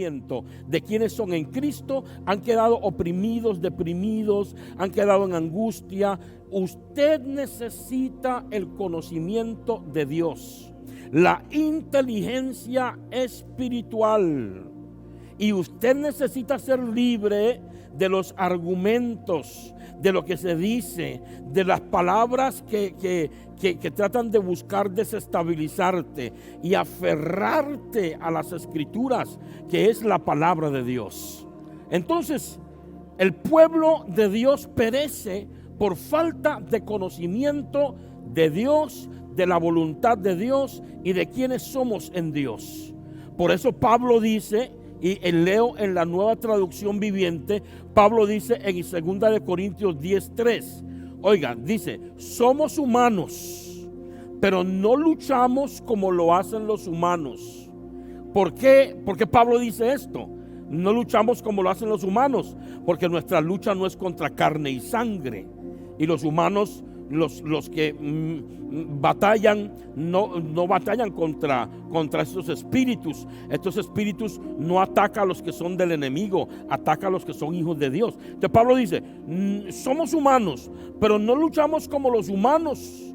conocimiento de quiénes son en Cristo, han quedado oprimidos, deprimidos, han quedado en angustia. Usted necesita el conocimiento de Dios, la inteligencia espiritual. Y usted necesita ser libre de los argumentos, de lo que se dice, de las palabras que tratan de buscar desestabilizarte, y aferrarte a las escrituras, que es la palabra de Dios. Entonces, el pueblo de Dios perece por falta de conocimiento de Dios, de la voluntad de Dios y de quiénes somos en Dios. Por eso Pablo dice, y leo en la Nueva Traducción Viviente, Pablo dice en 2 de Corintios 10:3, oiga, dice, somos humanos, pero no luchamos como lo hacen los humanos. ¿Por qué? Porque Pablo dice esto. No luchamos como lo hacen los humanos, porque nuestra lucha no es contra carne y sangre. Y los humanos, los que batallan, no batallan contra estos espíritus. Estos espíritus no atacan a los que son del enemigo, atacan a los que son hijos de Dios. Entonces Pablo dice, somos humanos, pero no luchamos como los humanos.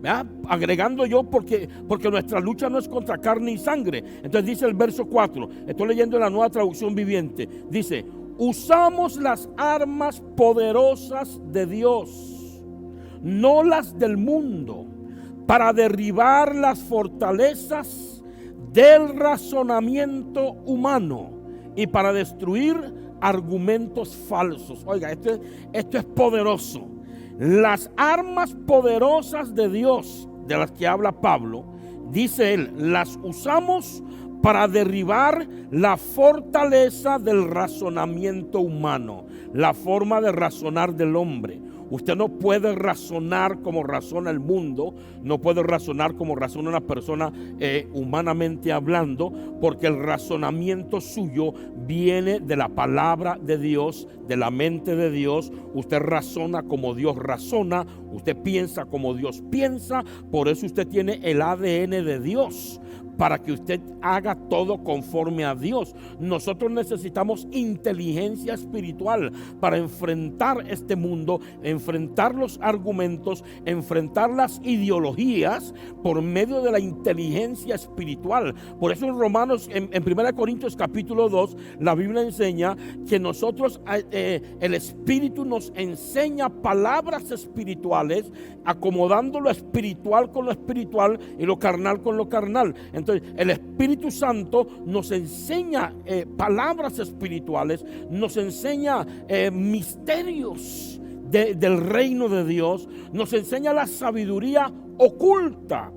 ¿Verdad? Agregando yo, porque nuestra lucha no es contra carne y sangre. Entonces dice el verso 4, estoy leyendo en la Nueva Traducción Viviente, dice, usamos las armas poderosas de Dios, no las del mundo, para derribar las fortalezas del razonamiento humano y para destruir argumentos falsos. Oiga, esto es poderoso. Las armas poderosas de Dios, de las que habla Pablo, dice él, las usamos para derribar la fortaleza del razonamiento humano, la forma de razonar del hombre. Usted no puede razonar como razona el mundo, no puede razonar como razona una persona humanamente hablando, porque el razonamiento suyo viene de la palabra de Dios, de la mente de Dios. Usted razona como Dios razona, usted piensa como Dios piensa, por eso usted tiene el ADN de Dios, para que usted haga todo conforme a Dios. Nosotros necesitamos inteligencia espiritual para enfrentar este mundo, enfrentar los argumentos, enfrentar las ideologías por medio de la inteligencia espiritual. Por eso en Romanos, en 1 Corintios capítulo 2, la Biblia enseña que nosotros, el Espíritu nos enseña palabras espirituales, acomodando lo espiritual con lo espiritual y lo carnal con lo carnal. Entonces el Espíritu Santo nos enseña palabras espirituales, nos enseña misterios del reino de Dios, nos enseña la sabiduría oculta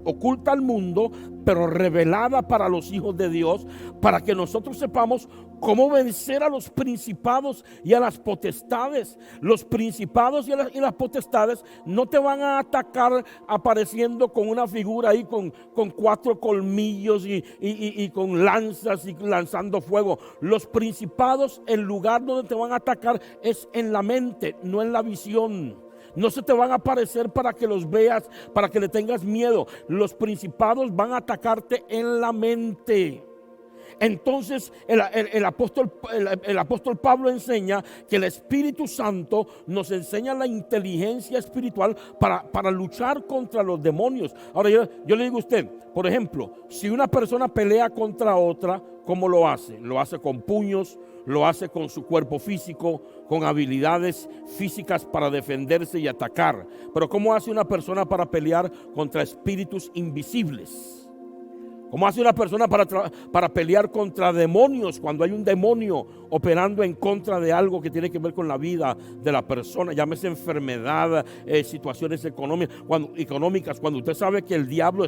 al mundo, pero revelada para los hijos de Dios, para que nosotros sepamos cómo vencer a los principados y a las potestades. Los principados y las potestades no te van a atacar apareciendo con una figura ahí con 4 colmillos y con lanzas y lanzando fuego. Los principados, el lugar donde te van a atacar es en la mente, no en la visión. No se te van a aparecer para que los veas, para que le tengas miedo. Los principados van a atacarte en la mente. Entonces el apóstol Pablo enseña que el Espíritu Santo nos enseña la inteligencia espiritual para luchar contra los demonios. Ahora yo le digo a usted, por ejemplo, si una persona pelea contra otra, ¿cómo lo hace? Lo hace con puños, lo hace con su cuerpo físico, con habilidades físicas para defenderse y atacar. Pero ¿cómo hace una persona para pelear contra espíritus invisibles? ¿Cómo hace una persona para pelear contra demonios cuando hay un demonio operando en contra de algo que tiene que ver con la vida de la persona? Llámese enfermedad, situaciones económicas. Cuando usted sabe que el diablo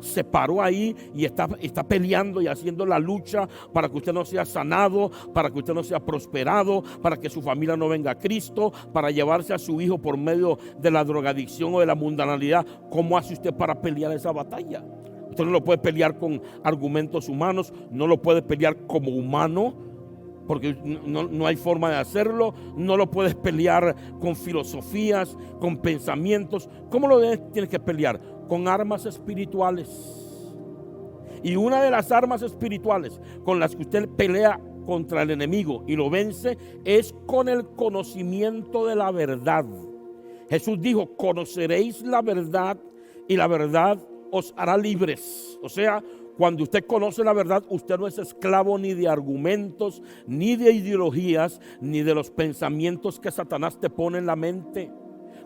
se paró ahí y está peleando y haciendo la lucha para que usted no sea sanado, para que usted no sea prosperado, para que su familia no venga a Cristo, para llevarse a su hijo por medio de la drogadicción o de la mundanalidad. ¿Cómo hace usted para pelear esa batalla? Usted no lo puede pelear con argumentos humanos, no lo puede pelear como humano, porque no hay forma de hacerlo. No lo puedes pelear con filosofías, con pensamientos. ¿Cómo lo tienes que pelear? Con armas espirituales. Y una de las armas espirituales con las que usted pelea contra el enemigo y lo vence es con el conocimiento de la verdad. Jesús dijo: conoceréis la verdad y la verdad os hará libres. O sea, cuando usted conoce la verdad, usted no es esclavo ni de argumentos, ni de ideologías, ni de los pensamientos que Satanás te pone en la mente.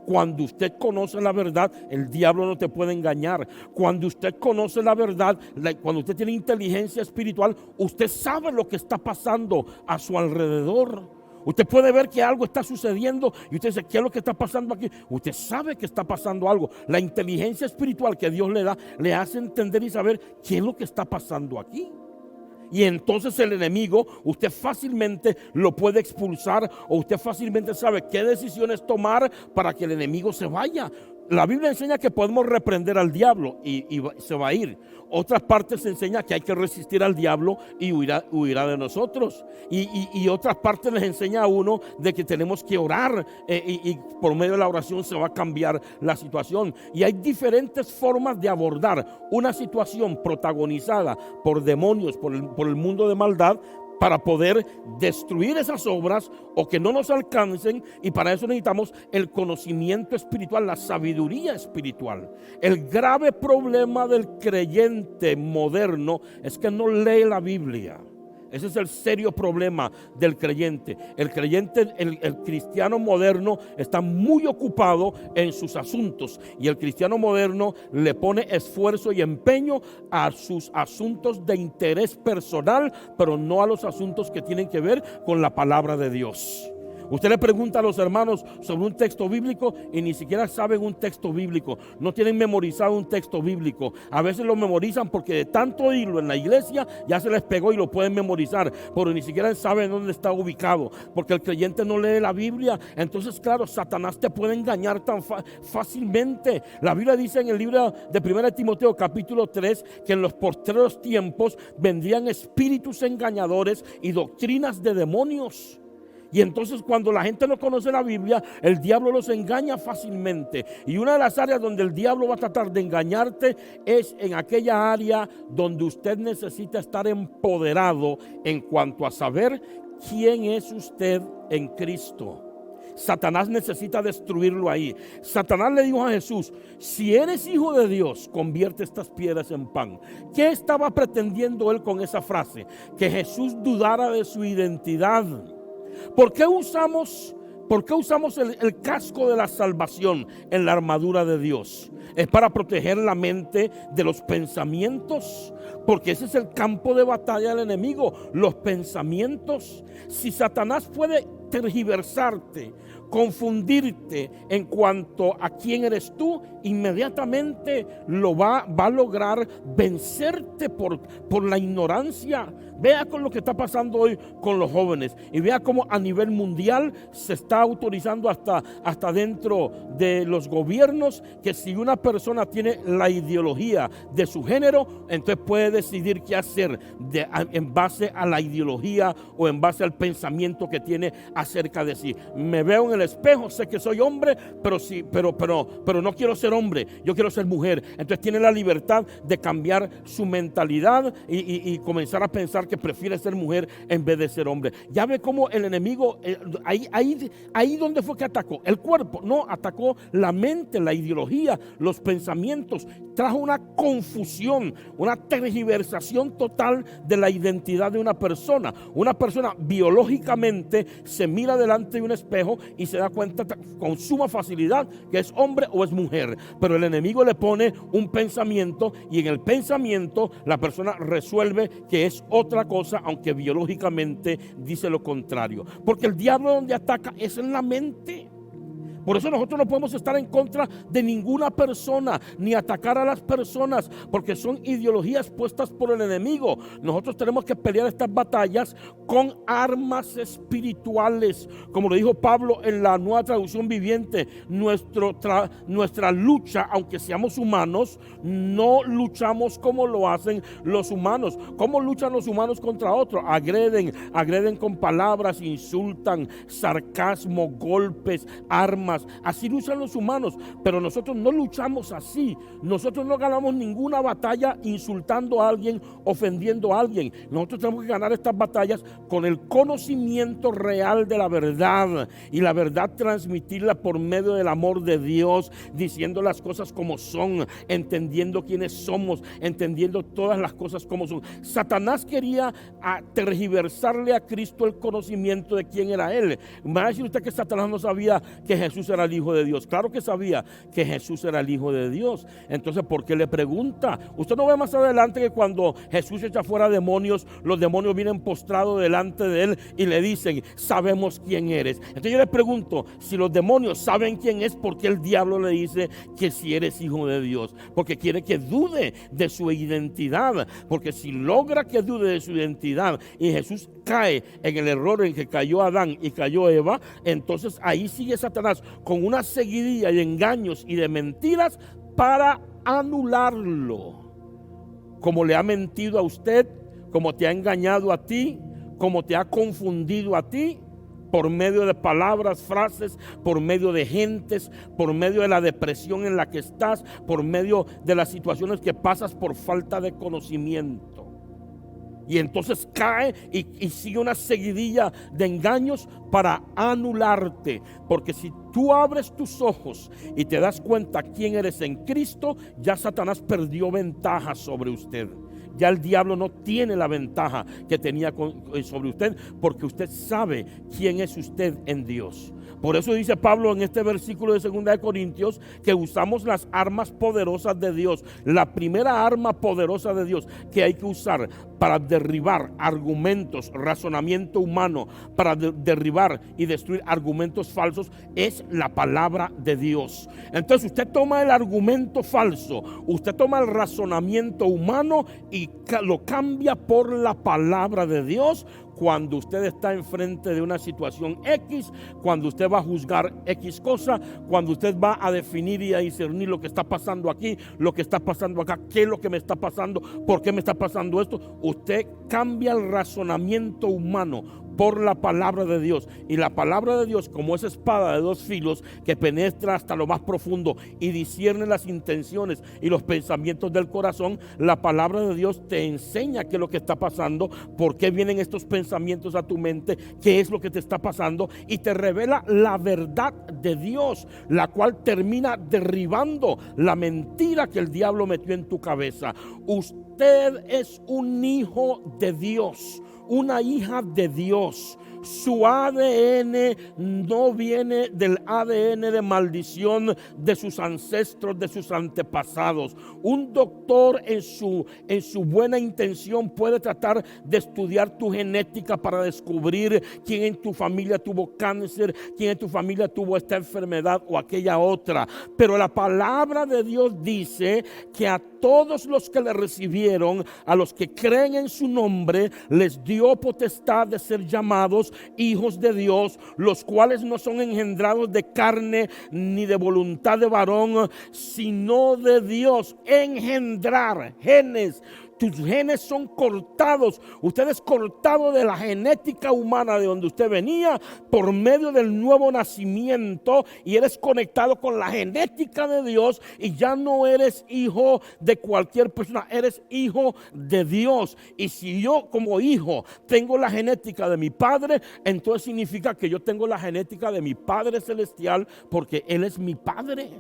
Cuando usted conoce la verdad, el diablo no te puede engañar. Cuando usted conoce la verdad, cuando usted tiene inteligencia espiritual, usted sabe lo que está pasando a su alrededor. Usted puede ver que algo está sucediendo y usted dice: ¿qué es lo que está pasando aquí? Usted sabe que está pasando algo. La inteligencia espiritual que Dios le da le hace entender y saber qué es lo que está pasando aquí. Y entonces el enemigo, usted fácilmente lo puede expulsar, o usted fácilmente sabe qué decisiones tomar para que el enemigo se vaya. La Biblia enseña que podemos reprender al diablo y se va a ir. Otras partes enseña que hay que resistir al diablo y huirá de nosotros. Y otras partes les enseña a uno de que tenemos que orar y por medio de la oración se va a cambiar la situación. Y hay diferentes formas de abordar una situación protagonizada por demonios, por el mundo de maldad, para poder destruir esas obras o que no nos alcancen. Y para eso necesitamos el conocimiento espiritual, la sabiduría espiritual. El grave problema del creyente moderno es que no lee la Biblia. Ese es el serio problema del creyente. El cristiano moderno está muy ocupado en sus asuntos, y el cristiano moderno le pone esfuerzo y empeño a sus asuntos de interés personal, pero no a los asuntos que tienen que ver con la palabra de Dios. Usted le pregunta a los hermanos sobre un texto bíblico y ni siquiera saben un texto bíblico. No tienen memorizado un texto bíblico. A veces lo memorizan porque de tanto oírlo en la iglesia ya se les pegó y lo pueden memorizar, pero ni siquiera saben dónde está ubicado, porque el creyente no lee la Biblia. Entonces, claro, Satanás te puede engañar tan fácilmente. La Biblia dice en el libro de 1 Timoteo capítulo 3 que en los postreros tiempos vendrían espíritus engañadores y doctrinas de demonios. Y entonces, cuando la gente no conoce la Biblia, el diablo los engaña fácilmente. Y una de las áreas donde el diablo va a tratar de engañarte es en aquella área donde usted necesita estar empoderado en cuanto a saber quién es usted en Cristo. Satanás necesita destruirlo ahí. Satanás le dijo a Jesús: si eres hijo de Dios, convierte estas piedras en pan. ¿Qué estaba pretendiendo él con esa frase? Que Jesús dudara de su identidad. ¿Por qué usamos el casco de la salvación en la armadura de Dios? Es para proteger la mente de los pensamientos, porque ese es el campo de batalla del enemigo, los pensamientos. Si Satanás puede tergiversarte, confundirte en cuanto a quién eres tú, inmediatamente lo va a lograr vencerte por la ignorancia. Vea con lo que está pasando hoy con los jóvenes y vea cómo a nivel mundial se está autorizando hasta dentro de los gobiernos que si una persona tiene la ideología de su género, entonces puede decidir qué hacer en base a la ideología o en base al pensamiento que tiene acerca de sí. Me veo en el espejo, sé que soy hombre, pero no quiero ser hombre, yo quiero ser mujer. Entonces tiene la libertad de cambiar su mentalidad y comenzar a pensar que prefiere ser mujer en vez de ser hombre. Ya ve cómo el enemigo, ahí donde fue que atacó el cuerpo, no, atacó la mente, la ideología, los pensamientos, trajo una confusión, una tergiversación total de la identidad de una persona. Una persona biológicamente se mira delante de un espejo y se da cuenta con suma facilidad que es hombre o es mujer, pero el enemigo le pone un pensamiento y en el pensamiento la persona resuelve que es otra cosa, aunque biológicamente dice lo contrario, porque el diablo donde ataca es en la mente. Por eso nosotros no podemos estar en contra de ninguna persona, ni atacar a las personas, porque son ideologías puestas por el enemigo. Nosotros tenemos que pelear estas batallas con armas espirituales. Como lo dijo Pablo en la Nueva Traducción Viviente, nuestra lucha, aunque seamos humanos, no luchamos como lo hacen los humanos. ¿Cómo luchan los humanos contra otros? Agreden con palabras, insultan, sarcasmo, golpes, armas, armas, así luchan los humanos, pero nosotros no luchamos así. Nosotros no ganamos ninguna batalla insultando a alguien, ofendiendo a alguien. Nosotros tenemos que ganar estas batallas con el conocimiento real de la verdad, y la verdad transmitirla por medio del amor de Dios, diciendo las cosas como son, entendiendo quiénes somos, entendiendo todas las cosas como son. Satanás quería tergiversarle a Cristo el conocimiento de quién era Él. Me va a decir usted que Satanás no sabía que Jesús era el Hijo de Dios. Claro que sabía que Jesús era el Hijo de Dios. Entonces, ¿por qué le pregunta? Usted no ve más adelante que cuando Jesús echa fuera demonios, los demonios vienen postrados delante de Él y le dicen: sabemos quién eres. Entonces yo le pregunto, si los demonios saben quién es, ¿por qué el diablo le dice que si eres hijo de Dios? Porque quiere que dude de su identidad. Porque si logra que dude de su identidad y Jesús cae en el error en que cayó Adán y cayó Eva, entonces ahí sigue Satanás con una seguidilla de engaños y de mentiras para anularlo. Como le ha mentido a usted, como te ha engañado a ti, como te ha confundido a ti, por medio de palabras, frases, por medio de gentes, por medio de la depresión en la que estás, por medio de las situaciones que pasas por falta de conocimiento. Y entonces cae y sigue una seguidilla de engaños para anularte. Porque si tú abres tus ojos y te das cuenta quién eres en Cristo, ya Satanás perdió ventaja sobre usted. Ya el diablo no tiene la ventaja que tenía sobre usted, porque usted sabe quién es usted en Dios. Por eso dice Pablo en este versículo de 2 de Corintios que usamos las armas poderosas de Dios. La primera arma poderosa de Dios que hay que usar para derribar argumentos, razonamiento humano, para derribar y destruir argumentos falsos, es la palabra de Dios. Entonces usted toma el argumento falso, usted toma el razonamiento humano y lo cambia por la palabra de Dios. Cuando usted está enfrente de una situación X, cuando usted va a juzgar X cosa, cuando usted va a definir y a discernir lo que está pasando aquí, lo que está pasando acá, qué es lo que me está pasando, por qué me está pasando esto, usted cambia el razonamiento humano por la palabra de Dios. Y la palabra de Dios, como esa espada de dos filos que penetra hasta lo más profundo y discierne las intenciones y los pensamientos del corazón, la palabra de Dios te enseña qué es lo que está pasando, por qué vienen estos pensamientos a tu mente, qué es lo que te está pasando, y te revela la verdad de Dios, la cual termina derribando la mentira que el diablo metió en tu cabeza. Usted es un hijo de Dios, una hija de Dios. Su ADN no viene del ADN de maldición de sus ancestros, de sus antepasados. Un doctor en su buena intención puede tratar de estudiar tu genética para descubrir quién en tu familia tuvo cáncer, quién en tu familia tuvo esta enfermedad o aquella otra. Pero la palabra de Dios dice que a todos los que le recibieron, a los que creen en su nombre, les dio potestad de ser llamados hijos de Dios, los cuales no son engendrados de carne ni de voluntad de varón, sino de Dios. Engendrar, genes. Tus genes son cortados. Usted es cortado de la genética humana de donde usted venía por medio del nuevo nacimiento, y eres conectado con la genética de Dios, y ya no eres hijo de cualquier persona, eres hijo de Dios. Y si yo como hijo tengo la genética de mi padre, entonces significa que yo tengo la genética de mi Padre Celestial, porque Él es mi Padre.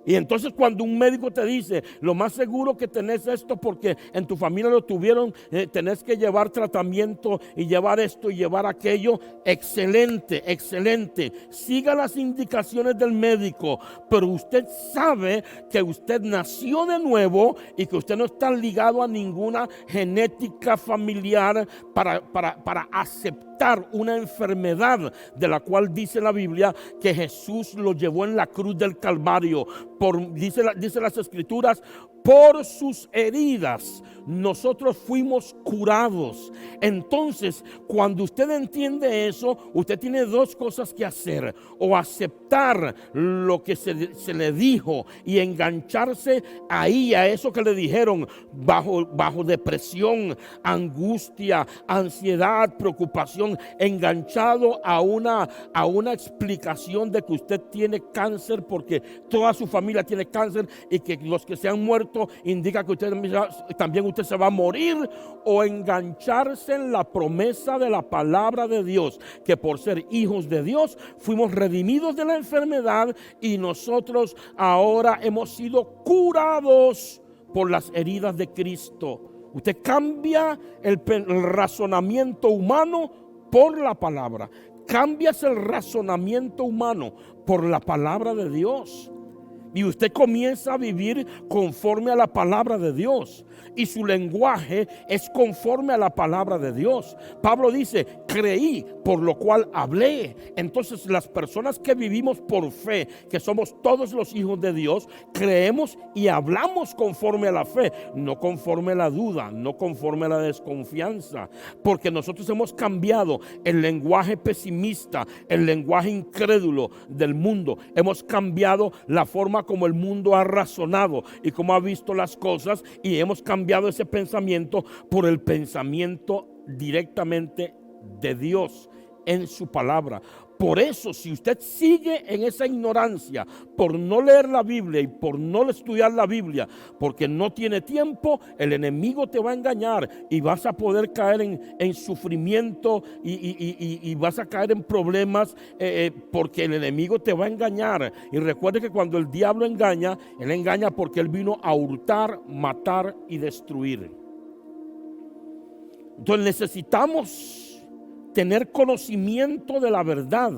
Y entonces cuando un médico te dice, lo más seguro que tenés esto porque en tu familia lo tuvieron, tenés que llevar tratamiento y llevar esto y llevar aquello, excelente, excelente. Siga las indicaciones del médico, pero usted sabe que usted nació de nuevo y que usted no está ligado a ninguna genética familiar para aceptar una enfermedad de la cual dice la Biblia que Jesús lo llevó en la cruz del Calvario. Dice las Escrituras, por sus heridas nosotros fuimos curados. Entonces, cuando usted entiende eso, usted tiene dos cosas que hacer: o aceptar lo que se le dijo y engancharse ahí a eso que le dijeron, bajo depresión, angustia, ansiedad, preocupación, enganchado a una explicación de que usted tiene cáncer porque toda su familia tiene cáncer y que los que se han muerto indica que también usted se va a morir, o engancharse en la promesa de la palabra de Dios, que por ser hijos de Dios fuimos redimidos de la enfermedad y nosotros ahora hemos sido curados por las heridas de Cristo. Usted cambia el razonamiento humano por la palabra. Cambias el razonamiento humano por la palabra de Dios. Y usted comienza a vivir conforme a la palabra de Dios. Y su lenguaje es conforme a la palabra de Dios. Pablo dice: creí, por lo cual hablé. Entonces, las personas que vivimos por fe, que somos todos los hijos de Dios, creemos y hablamos conforme a la fe, no conforme a la duda, no conforme a la desconfianza. Porque nosotros hemos cambiado el lenguaje pesimista, el lenguaje incrédulo del mundo. Hemos cambiado la forma como el mundo ha razonado y como ha visto las cosas, y hemos cambiado ese pensamiento por el pensamiento directamente de Dios en su palabra. Por eso, si usted sigue en esa ignorancia, por no leer la Biblia y por no estudiar la Biblia, porque no tiene tiempo, el enemigo te va a engañar y vas a poder caer en sufrimiento y vas a caer en problemas, porque el enemigo te va a engañar. Y recuerde que cuando el diablo engaña, él engaña porque él vino a hurtar, matar y destruir. Entonces necesitamos tener conocimiento de la verdad.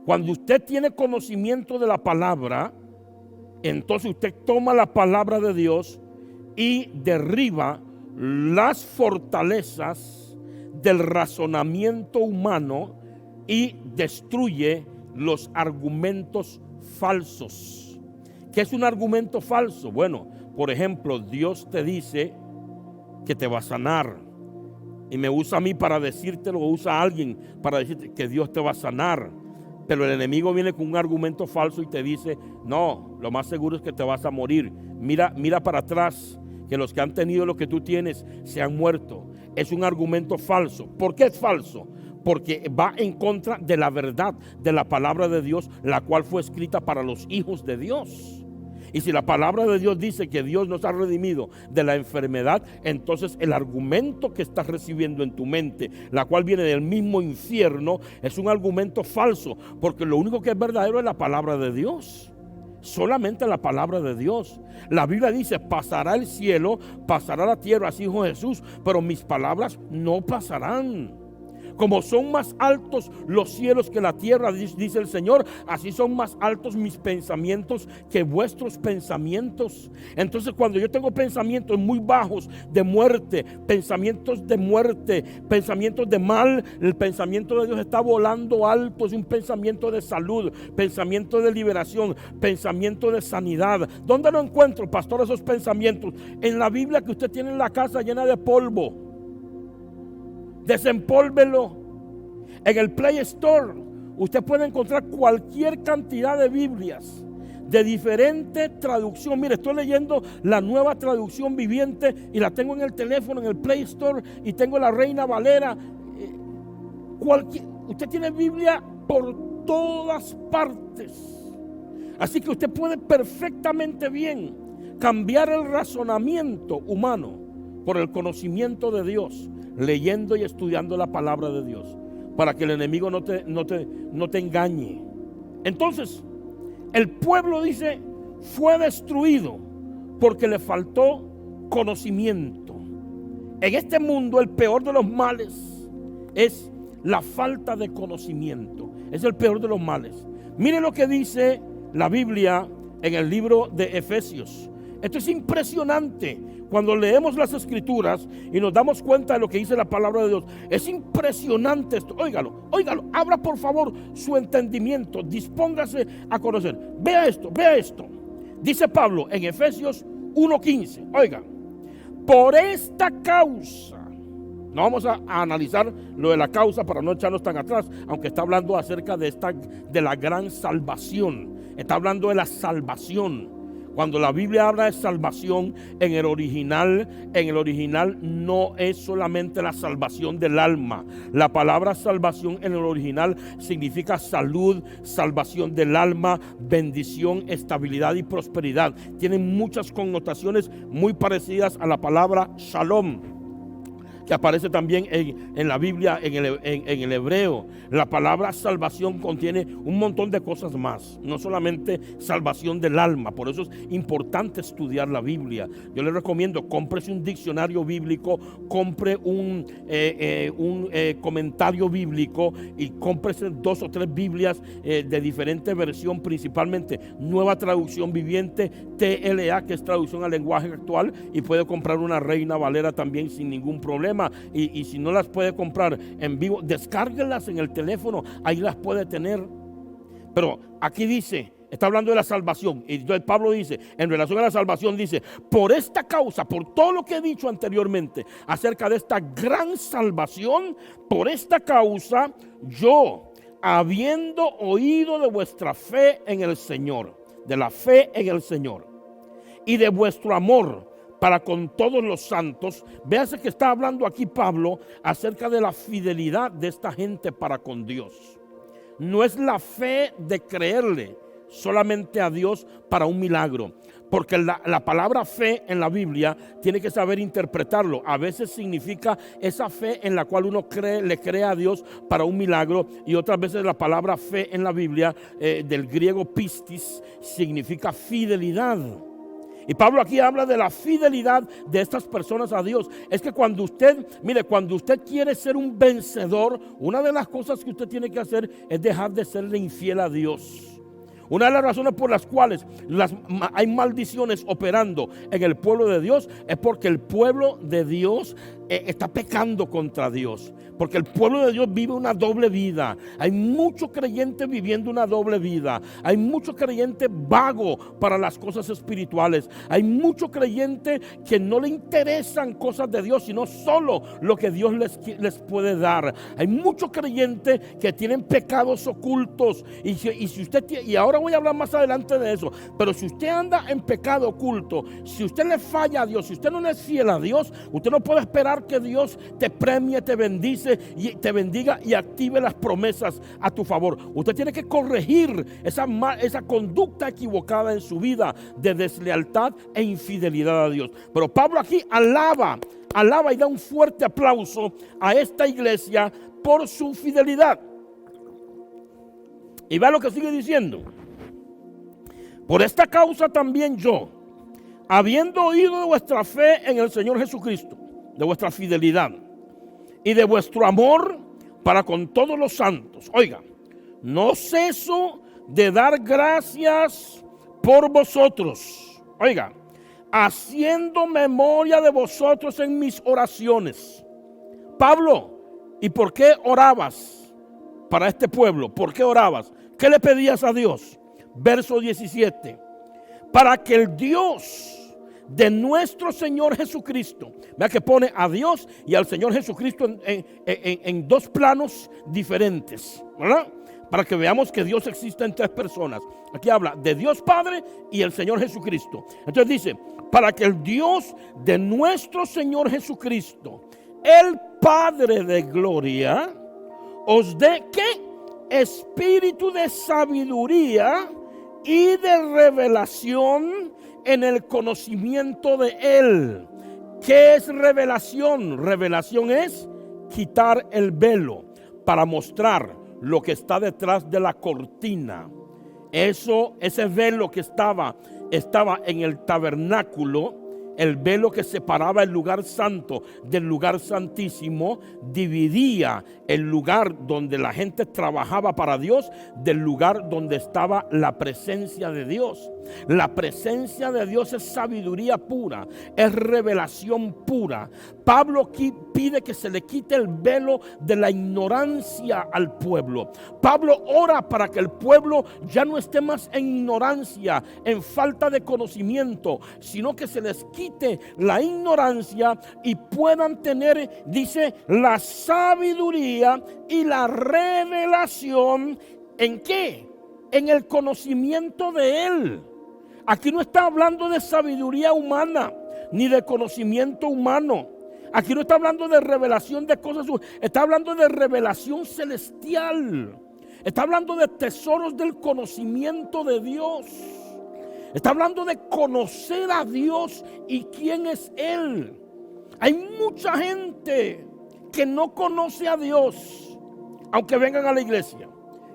Cuando usted tiene conocimiento de la palabra, entonces usted toma la palabra de Dios y derriba las fortalezas del razonamiento humano y destruye los argumentos falsos. ¿Qué es un argumento falso? Bueno, por ejemplo, Dios te dice que te va a sanar. Y me usa a mí para decírtelo, o usa a alguien para decirte que Dios te va a sanar. Pero el enemigo viene con un argumento falso y te dice: no, lo más seguro es que te vas a morir. Mira para atrás, que los que han tenido lo que tú tienes se han muerto. Es un argumento falso. ¿Por qué es falso? Porque va en contra de la verdad de la palabra de Dios, la cual fue escrita para los hijos de Dios. Y si la palabra de Dios dice que Dios nos ha redimido de la enfermedad, entonces el argumento que estás recibiendo en tu mente, la cual viene del mismo infierno, es un argumento falso, porque lo único que es verdadero es la palabra de Dios. Solamente la palabra de Dios. La Biblia dice: pasará el cielo, pasará la tierra, así dijo Jesús, pero mis palabras no pasarán. Como son más altos los cielos que la tierra, dice el Señor, así son más altos mis pensamientos que vuestros pensamientos. Entonces, cuando yo tengo pensamientos muy bajos de muerte, pensamientos de mal, el pensamiento de Dios está volando alto. Es un pensamiento de salud, pensamiento de liberación, pensamiento de sanidad. ¿Dónde lo encuentro, pastor, esos pensamientos? En la Biblia que usted tiene en la casa llena de polvo. Desempólvelo. En el Play Store usted puede encontrar cualquier cantidad de Biblias de diferente traducción. Mire, estoy leyendo la Nueva Traducción Viviente y la tengo en el teléfono, en el Play Store, y tengo la Reina Valera. Usted tiene Biblia por todas partes. Así que usted puede perfectamente bien cambiar el razonamiento humano por el conocimiento de Dios, leyendo y estudiando la palabra de Dios, para que el enemigo no te engañe. Entonces, el pueblo, dice, fue destruido porque le faltó conocimiento. En este mundo, el peor de los males es la falta de conocimiento. Es el peor de los males. Mire lo que dice la Biblia en el libro de Efesios. Esto es impresionante. Cuando leemos las Escrituras y nos damos cuenta de lo que dice la palabra de Dios, es impresionante esto. Óigalo, abra por favor su entendimiento, dispóngase a conocer. Vea esto. Dice Pablo en Efesios 1:15. Oiga, por esta causa, no vamos a analizar lo de la causa para no echarnos tan atrás, aunque está hablando acerca de la gran salvación. Está hablando de la salvación. Cuando la Biblia habla de salvación en el original no es solamente la salvación del alma. La palabra salvación en el original significa salud, salvación del alma, bendición, estabilidad y prosperidad. Tiene muchas connotaciones muy parecidas a la palabra shalom, que aparece también en la Biblia, en el hebreo. La palabra salvación contiene un montón de cosas más, no solamente salvación del alma. Por eso es importante estudiar la Biblia. Yo le recomiendo, cómprese un diccionario bíblico, compre un comentario bíblico y cómprese 2 o 3 Biblias de diferente versión, principalmente Nueva Traducción Viviente, TLA, que es traducción al lenguaje actual, y puede comprar una Reina Valera también sin ningún problema. Y si no las puede comprar en vivo, descárguelas en el teléfono, ahí las puede tener. Pero aquí dice, está hablando de la salvación, y entonces Pablo dice, en relación a la salvación, dice: por esta causa, por todo lo que he dicho anteriormente acerca de esta gran salvación, por esta causa, yo, habiendo oído de vuestra fe en el Señor, de la fe en el Señor, y de vuestro amor para con todos los santos. Véase que está hablando aquí Pablo acerca de la fidelidad de esta gente para con Dios. No es la fe de creerle solamente a Dios para un milagro, porque la palabra fe en la Biblia tiene que saber interpretarlo. A veces significa esa fe en la cual uno le cree a Dios para un milagro, y otras veces la palabra fe en la Biblia, del griego pistis, significa fidelidad. Y Pablo aquí habla de la fidelidad de estas personas a Dios. Es que cuando usted quiere ser un vencedor, una de las cosas que usted tiene que hacer es dejar de serle infiel a Dios. Una de las razones por las cuales hay maldiciones operando en el pueblo de Dios es porque el pueblo de Dios está pecando contra Dios. Porque el pueblo de Dios vive una doble vida. Hay muchos creyentes viviendo una doble vida. Hay muchos creyentes vagos para las cosas espirituales. Hay muchos creyentes que no le interesan cosas de Dios, sino solo lo que Dios les puede dar. Hay muchos creyentes que tienen pecados ocultos. Y ahora voy a hablar más adelante de eso. Pero si usted anda en pecado oculto, si usted le falla a Dios, si usted no le es fiel a Dios, usted no puede esperar que Dios te premie, te bendice y te bendiga y active las promesas a tu favor. Usted tiene que corregir esa conducta equivocada en su vida de deslealtad e infidelidad a Dios. Pero Pablo aquí alaba y da un fuerte aplauso a esta iglesia por su fidelidad. Y vea lo que sigue diciendo: por esta causa también yo, habiendo oído de vuestra fe en el Señor Jesucristo, de vuestra fidelidad y de vuestro amor para con todos los santos, oiga, no ceso de dar gracias por vosotros, oiga, haciendo memoria de vosotros en mis oraciones. Pablo, ¿y por qué orabas para este pueblo? ¿Por qué orabas? ¿Qué le pedías a Dios? Verso 17: para que el Dios de nuestro Señor Jesucristo, vea que pone a Dios y al Señor Jesucristo en 2 planos diferentes, ¿verdad? Para que veamos que Dios existe en 3 personas. Aquí habla de Dios Padre y el Señor Jesucristo. Entonces dice: para que el Dios de nuestro Señor Jesucristo, el Padre de gloria, os dé ¿qué? Espíritu de sabiduría y de revelación en el conocimiento de Él. ¿Qué es revelación? Revelación es quitar el velo para mostrar lo que está detrás de la cortina. Ese velo que estaba en el tabernáculo, el velo que separaba el lugar santo del lugar santísimo, dividía el lugar donde la gente trabajaba para Dios del lugar donde estaba la presencia de Dios. La presencia de Dios es sabiduría pura, es revelación pura. Pablo aquí pide que se le quite el velo de la ignorancia al pueblo. Pablo ora para que el pueblo ya no esté más en ignorancia, en falta de conocimiento, sino que se les quite la ignorancia y puedan tener, dice, la sabiduría y la revelación. ¿En qué? En el conocimiento de Él. Aquí no está hablando de sabiduría humana, ni de conocimiento humano. Aquí no está hablando de revelación de cosas, está hablando de revelación celestial. Está hablando de tesoros del conocimiento de Dios. Está hablando de conocer a Dios y quién es Él. Hay mucha gente que no conoce a Dios, aunque vengan a la iglesia.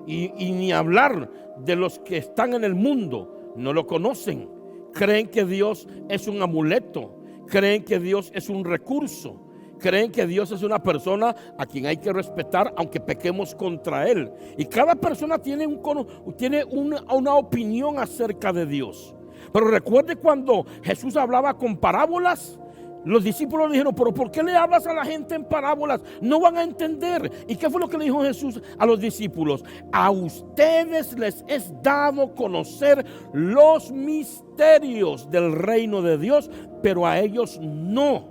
Y ni hablar de los que están en el mundo, no lo conocen. Creen que Dios es un amuleto. Creen que Dios es un recurso. Creen que Dios es una persona a quien hay que respetar aunque pequemos contra Él. Y cada persona tiene una opinión acerca de Dios. Pero recuerde cuando Jesús hablaba con parábolas, los discípulos le dijeron, pero ¿por qué le hablas a la gente en parábolas? No van a entender. ¿Y qué fue lo que le dijo Jesús a los discípulos? A ustedes les es dado conocer los misterios del reino de Dios, pero a ellos no.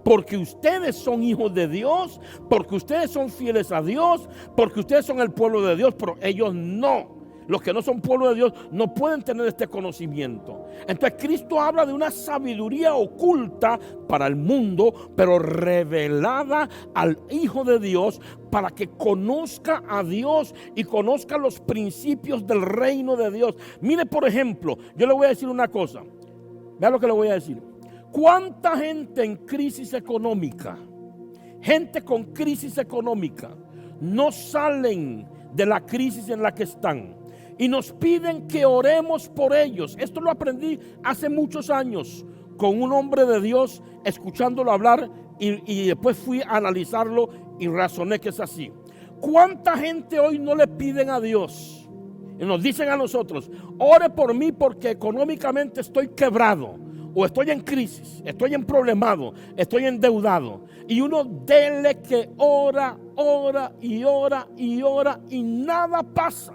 Porque ustedes son hijos de Dios, porque ustedes son fieles a Dios, porque ustedes son el pueblo de Dios, pero ellos no. Los que no son pueblo de Dios no pueden tener este conocimiento. Entonces Cristo habla de una sabiduría oculta para el mundo, pero revelada al Hijo de Dios para que conozca a Dios y conozca los principios del reino de Dios. Mire, por ejemplo, yo le voy a decir una cosa. Vea lo que le voy a decir. ¿Cuánta gente en crisis económica, gente con crisis económica, no salen de la crisis en la que están? Y nos piden que oremos por ellos. Esto lo aprendí hace muchos años con un hombre de Dios, escuchándolo hablar y después fui a analizarlo y razoné que es así. ¿Cuánta gente hoy no le piden a Dios? Y nos dicen a nosotros, ore por mí porque económicamente estoy quebrado, o estoy en crisis, estoy en problemado, estoy endeudado. Y uno dele que ora y nada pasa.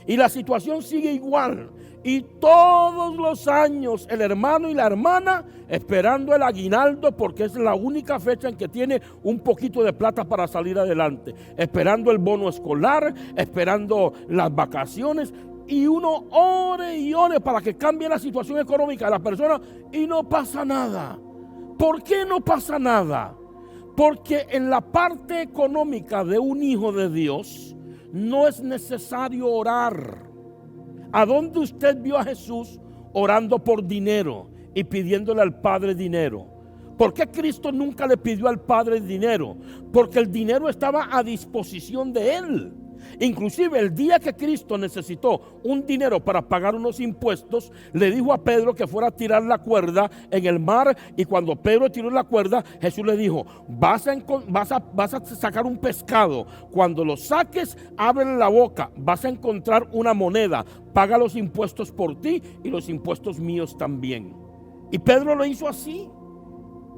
Y la situación sigue igual. Y todos los años el hermano y la hermana esperando el aguinaldo, porque es la única fecha en que tiene un poquito de plata para salir adelante. Esperando el bono escolar, esperando las vacaciones. Y uno ore y ore para que cambie la situación económica de la persona y no pasa nada. ¿Por qué no pasa nada? Porque en la parte económica de un hijo de Dios no es necesario orar. ¿A dónde usted vio a Jesús orando por dinero y pidiéndole al Padre dinero? ¿Por qué Cristo nunca le pidió al Padre dinero? Porque el dinero estaba a disposición de Él. Inclusive el día que Cristo necesitó un dinero para pagar unos impuestos, le dijo a Pedro que fuera a tirar la cuerda en el mar. Y cuando Pedro tiró la cuerda, Jesús le dijo, vas a sacar un pescado. Cuando lo saques, ábrele la boca, vas a encontrar una moneda. Paga los impuestos por ti y los impuestos míos también. Y Pedro lo hizo así.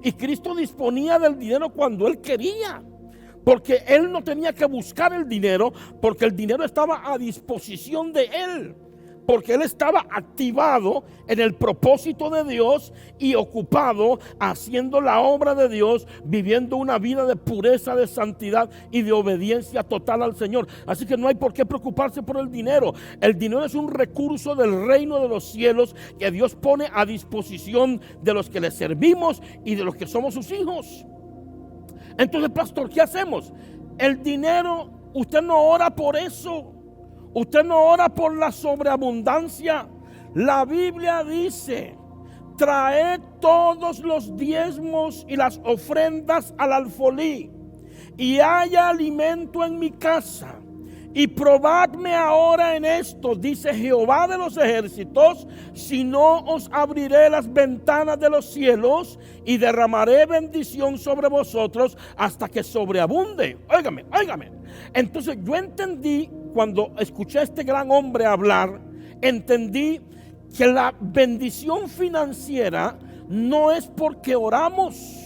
Y Cristo disponía del dinero cuando Él quería. Porque Él no tenía que buscar el dinero, porque el dinero estaba a disposición de Él. Porque Él estaba activado en el propósito de Dios y ocupado haciendo la obra de Dios, viviendo una vida de pureza, de santidad y de obediencia total al Señor. Así que no hay por qué preocuparse por el dinero. El dinero es un recurso del reino de los cielos que Dios pone a disposición de los que le servimos y de los que somos sus hijos. Entonces, pastor, ¿qué hacemos? El dinero, usted no ora por eso. Usted no ora por la sobreabundancia. La Biblia dice, traed todos los diezmos y las ofrendas al alfolí, y haya alimento en mi casa. Y probadme ahora en esto, dice Jehová de los ejércitos, si no os abriré las ventanas de los cielos y derramaré bendición sobre vosotros hasta que sobreabunde. Óigame. Entonces yo entendí, cuando escuché a este gran hombre hablar, entendí que la bendición financiera no es porque oramos.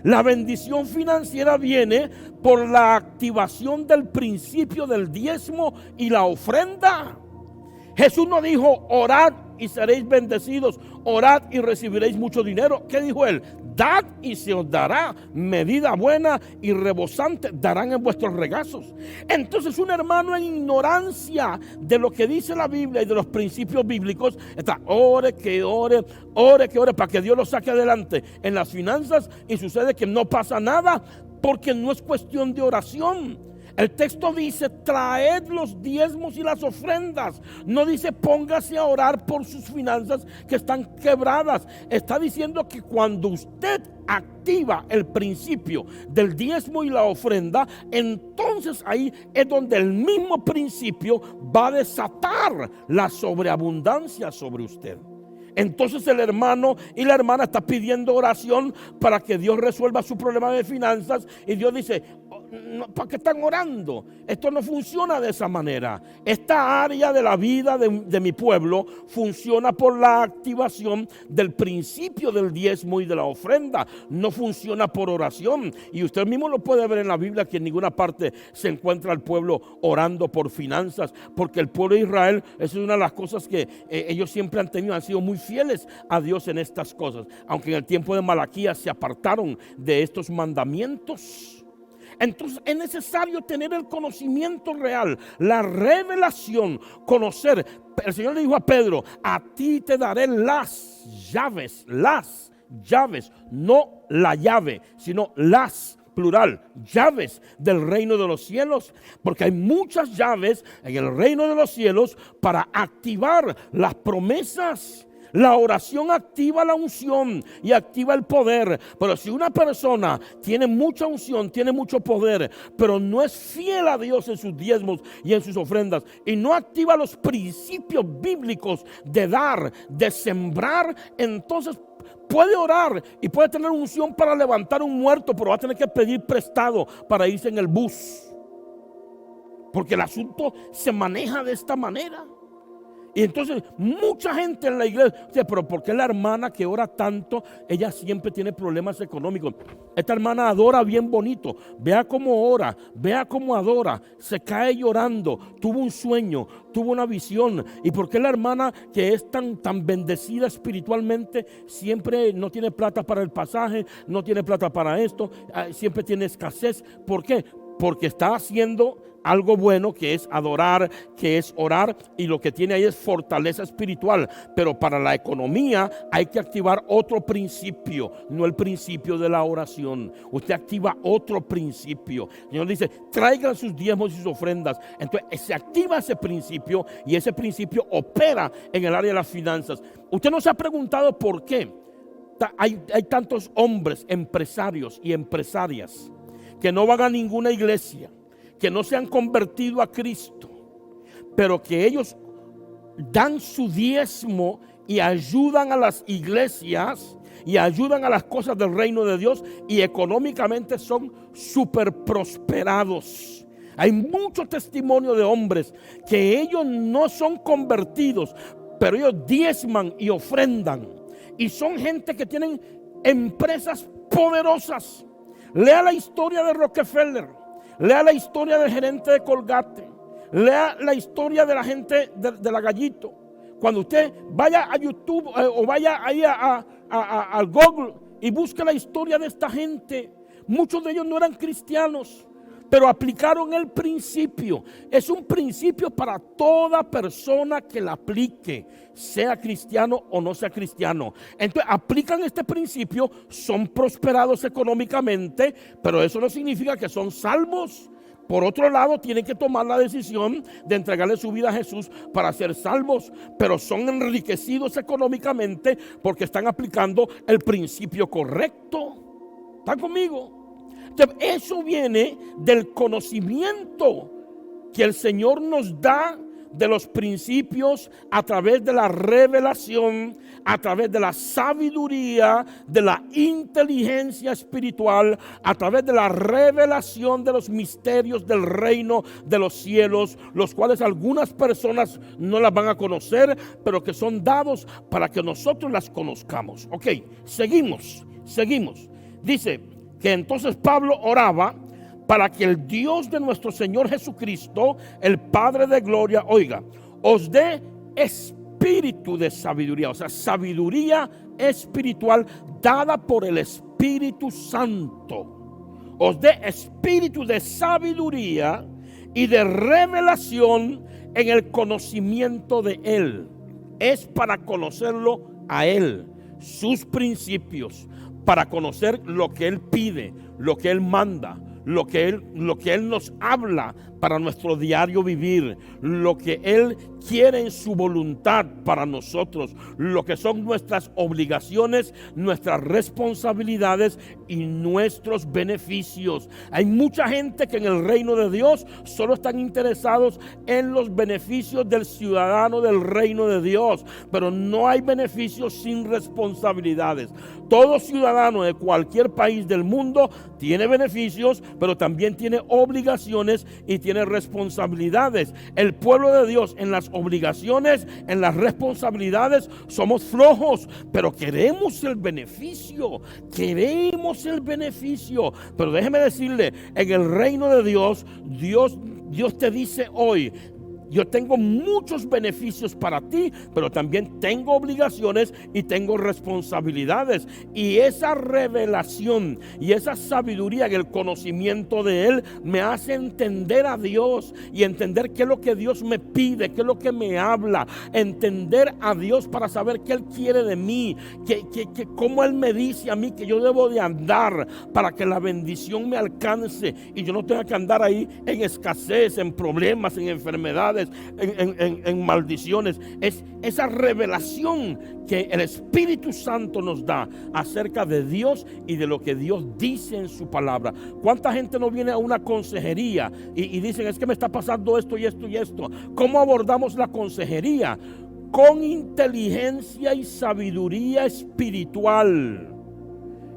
La bendición financiera viene por la activación del principio del diezmo y la ofrenda. Jesús no dijo orad y seréis bendecidos, orad y recibiréis mucho dinero. ¿Qué dijo él? Dad y se os dará, medida buena y rebosante darán en vuestros regazos. Entonces un hermano en ignorancia de lo que dice la Biblia y de los principios bíblicos está ore que ore para que Dios lo saque adelante en las finanzas, y sucede que no pasa nada porque no es cuestión de oración. El texto dice traed los diezmos y las ofrendas. No dice póngase a orar por sus finanzas que están quebradas. Está diciendo que cuando usted activa el principio del diezmo y la ofrenda, entonces ahí es donde el mismo principio va a desatar la sobreabundancia sobre usted. Entonces el hermano y la hermana está pidiendo oración para que Dios resuelva su problema de finanzas, y Dios dice, no, ¿para qué están orando? Esto no funciona de esa manera. Esta área de la vida de mi pueblo funciona por la activación del principio del diezmo y de la ofrenda. No funciona por oración. Y usted mismo lo puede ver en la Biblia, que en ninguna parte se encuentra el pueblo orando por finanzas, porque el pueblo de Israel, esa es una de las cosas que ellos siempre han tenido, han sido muy fieles a Dios en estas cosas, aunque en el tiempo de Malaquías se apartaron de estos mandamientos. Entonces es necesario tener el conocimiento real, la revelación, conocer. El Señor le dijo a Pedro, a ti te daré las llaves, no la llave, sino las, plural, llaves del reino de los cielos, porque hay muchas llaves en el reino de los cielos para activar las promesas. La oración activa la unción y activa el poder. Pero si una persona tiene mucha unción, tiene mucho poder, pero no es fiel a Dios en sus diezmos y en sus ofrendas, y no activa los principios bíblicos de dar, de sembrar, entonces puede orar y puede tener unción para levantar un muerto, pero va a tener que pedir prestado para irse en el bus, porque el asunto se maneja de esta manera. Y entonces mucha gente en la iglesia dice, pero ¿por qué la hermana que ora tanto, ella siempre tiene problemas económicos? Esta hermana adora bien bonito, vea cómo ora, vea cómo adora, se cae llorando, tuvo un sueño, tuvo una visión. ¿Y por qué la hermana que es tan bendecida espiritualmente siempre no tiene plata para el pasaje, no tiene plata para esto, siempre tiene escasez? ¿Por qué? Porque está haciendo algo bueno, que es adorar, que es orar, y lo que tiene ahí es fortaleza espiritual. Pero para la economía hay que activar otro principio, no el principio de la oración. Usted activa otro principio. El Señor dice, traigan sus diezmos y sus ofrendas. Entonces se activa ese principio, y ese principio opera en el área de las finanzas. Usted no se ha preguntado por qué hay tantos hombres, empresarios y empresarias, que no van a ninguna iglesia, que no se han convertido a Cristo, pero que ellos dan su diezmo y ayudan a las iglesias y ayudan a las cosas del reino de Dios, y económicamente son súper prosperados? Hay mucho testimonio de hombres que ellos no son convertidos, pero ellos diezman y ofrendan, y son gente que tienen empresas poderosas. Lea la historia de Rockefeller, lea la historia del gerente de Colgate, lea la historia de la gente de la Gallito. Cuando usted vaya a YouTube o vaya ahí al Google y busque la historia de esta gente, muchos de ellos no eran cristianos, pero aplicaron el principio. Es un principio para toda persona que la aplique, sea cristiano o no sea cristiano. Entonces aplican este principio, son prosperados económicamente, pero eso no significa que son salvos. Por otro lado, tienen que tomar la decisión de entregarle su vida a Jesús para ser salvos, pero son enriquecidos económicamente porque están aplicando el principio correcto. ¿Están conmigo? Eso viene del conocimiento que el Señor nos da de los principios a través de la revelación, a través de la sabiduría, de la inteligencia espiritual, a través de la revelación de los misterios del reino de los cielos, los cuales algunas personas no las van a conocer, pero que son dados para que nosotros las conozcamos. Ok, seguimos. Dice que entonces Pablo oraba para que el Dios de nuestro Señor Jesucristo, el Padre de gloria, oiga, os dé espíritu de sabiduría, o sea, sabiduría espiritual dada por el Espíritu Santo. Os dé espíritu de sabiduría y de revelación en el conocimiento de Él. Es para conocerlo a Él, sus principios, para conocer lo que Él pide, lo que Él manda, lo que Él nos habla para nuestro diario vivir, lo que Él quiere en su voluntad para nosotros, lo que son nuestras obligaciones, nuestras responsabilidades y nuestros beneficios. Hay mucha gente que en el reino de Dios solo están interesados en los beneficios del ciudadano del reino de Dios, pero no hay beneficios sin responsabilidades. Todo ciudadano de cualquier país del mundo tiene beneficios, pero también tiene obligaciones y tiene responsabilidades. El pueblo de Dios en las obligaciones, en las responsabilidades, somos flojos, pero queremos el beneficio. Pero déjeme decirle, en el reino de Dios, Dios te dice hoy: yo tengo muchos beneficios para ti, pero también tengo obligaciones y tengo responsabilidades. Y esa revelación y esa sabiduría en el conocimiento de Él me hace entender a Dios y entender qué es lo que Dios me pide, qué es lo que me habla. Entender a Dios para saber qué Él quiere de mí, cómo Él me dice a mí que yo debo de andar para que la bendición me alcance y yo no tenga que andar ahí en escasez, en problemas, en enfermedades, en maldiciones. Es esa revelación que el Espíritu Santo nos da acerca de Dios y de lo que Dios dice en su palabra. ¿Cuánta gente no viene a una consejería y dicen: es que me está pasando esto y esto y esto? ¿Cómo abordamos la consejería? Con inteligencia y sabiduría espiritual.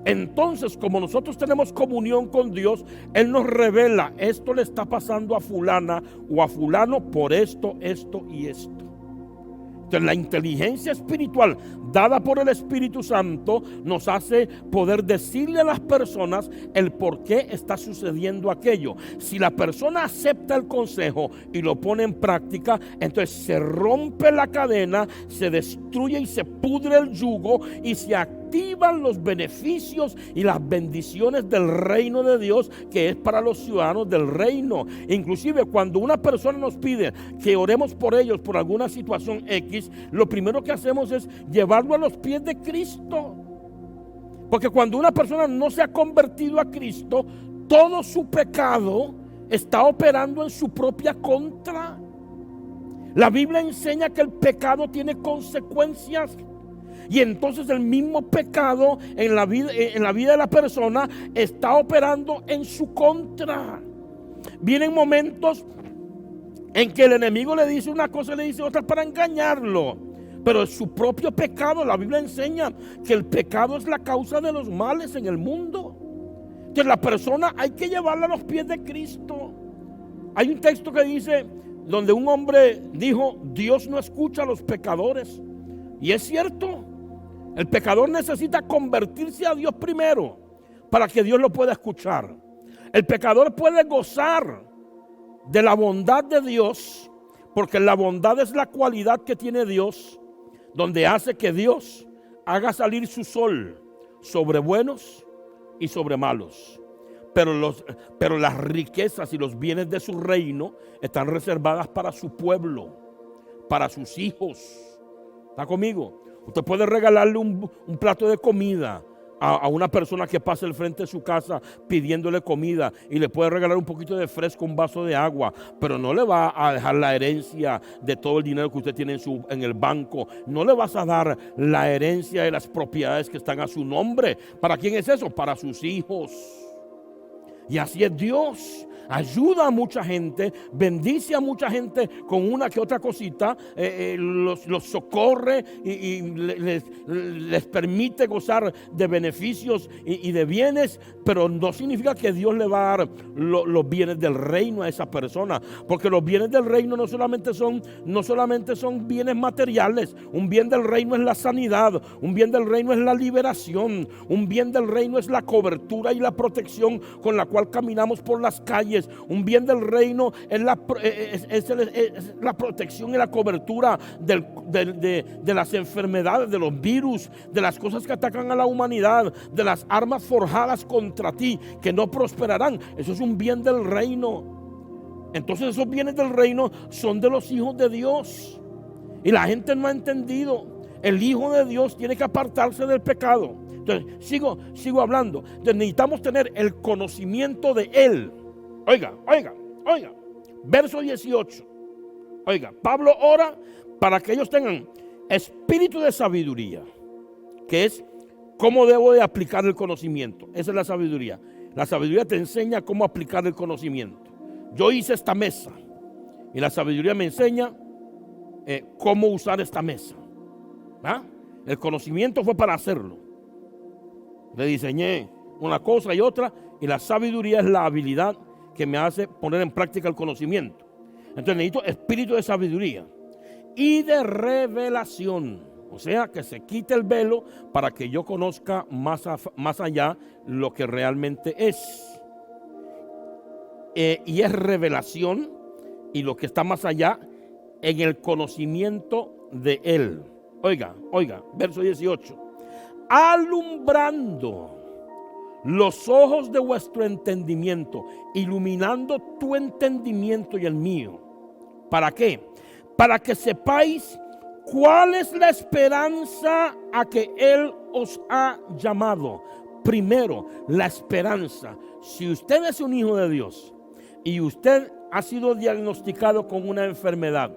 Entonces, como nosotros tenemos comunión con Dios, Él nos revela: esto le está pasando a fulana o a fulano por esto, esto y esto. Entonces, la inteligencia espiritual dada por el Espíritu Santo nos hace poder decirle a las personas el por qué está sucediendo aquello. Si la persona acepta el consejo y lo pone en práctica, entonces se rompe la cadena, se destruye y se pudre el yugo y se activan los beneficios y las bendiciones del reino de Dios, que es para los ciudadanos del reino. Inclusive cuando una persona nos pide que oremos por ellos por alguna situación X, lo primero que hacemos es llevarlo a los pies de Cristo. Porque cuando una persona no se ha convertido a Cristo, todo su pecado está operando en su propia contra. La Biblia enseña que el pecado tiene consecuencias. Y entonces el mismo pecado en la vida de la persona está operando en su contra. Vienen momentos en que el enemigo le dice una cosa y le dice otra para engañarlo. Pero es su propio pecado. La Biblia enseña que el pecado es la causa de los males en el mundo. Que la persona hay que llevarla a los pies de Cristo. Hay un texto que dice, donde un hombre dijo: Dios no escucha a los pecadores. Y es cierto. El pecador necesita convertirse a Dios primero para que Dios lo pueda escuchar. El pecador puede gozar de la bondad de Dios, porque la bondad es la cualidad que tiene Dios, donde hace que Dios haga salir su sol sobre buenos y sobre malos. Pero las riquezas y los bienes de su reino están reservadas para su pueblo, para sus hijos. ¿Está conmigo? Usted puede regalarle un plato de comida a una persona que pasa al frente de su casa pidiéndole comida, y le puede regalar un poquito de fresco, un vaso de agua, pero no le va a dejar la herencia de todo el dinero que usted tiene en el banco. No le vas a dar la herencia de las propiedades que están a su nombre. ¿Para quién es eso? Para sus hijos. Y así es Dios. Ayuda a mucha gente, bendice a mucha gente con una que otra cosita, los socorre y les permite gozar de beneficios y de bienes, pero no significa que Dios le va a dar los bienes del reino a esa persona, porque los bienes del reino no solamente son bienes materiales. Un bien del reino es la sanidad, un bien del reino es la liberación, un bien del reino es la cobertura y la protección con la cual caminamos por las calles. Un bien del reino es la protección y la cobertura de las enfermedades, de los virus, de las cosas que atacan a la humanidad, de las armas forjadas contra ti que no prosperarán. Eso es un bien del reino. Entonces esos bienes del reino son de los hijos de Dios, y la gente no ha entendido. El hijo de Dios tiene que apartarse del pecado. Entonces sigo hablando. Entonces necesitamos tener el conocimiento de Él. Oiga, verso 18. Oiga, Pablo ora para que ellos tengan espíritu de sabiduría, que es cómo debo de aplicar el conocimiento. Esa es la sabiduría. La sabiduría te enseña cómo aplicar el conocimiento. Yo hice esta mesa y la sabiduría me enseña cómo usar esta mesa. ¿Ah? El conocimiento fue para hacerlo. Le diseñé una cosa y otra, y la sabiduría es la habilidad que me hace poner en práctica el conocimiento. Entonces necesito espíritu de sabiduría y de revelación, o sea, que se quite el velo para que yo conozca más allá lo que realmente es. Y es revelación, y lo que está más allá en el conocimiento de Él. Oiga, verso 18. Alumbrando los ojos de vuestro entendimiento, iluminando tu entendimiento y el mío. ¿Para qué? Para que sepáis cuál es la esperanza a que Él os ha llamado. Primero, la esperanza. Si usted es un hijo de Dios y usted ha sido diagnosticado con una enfermedad,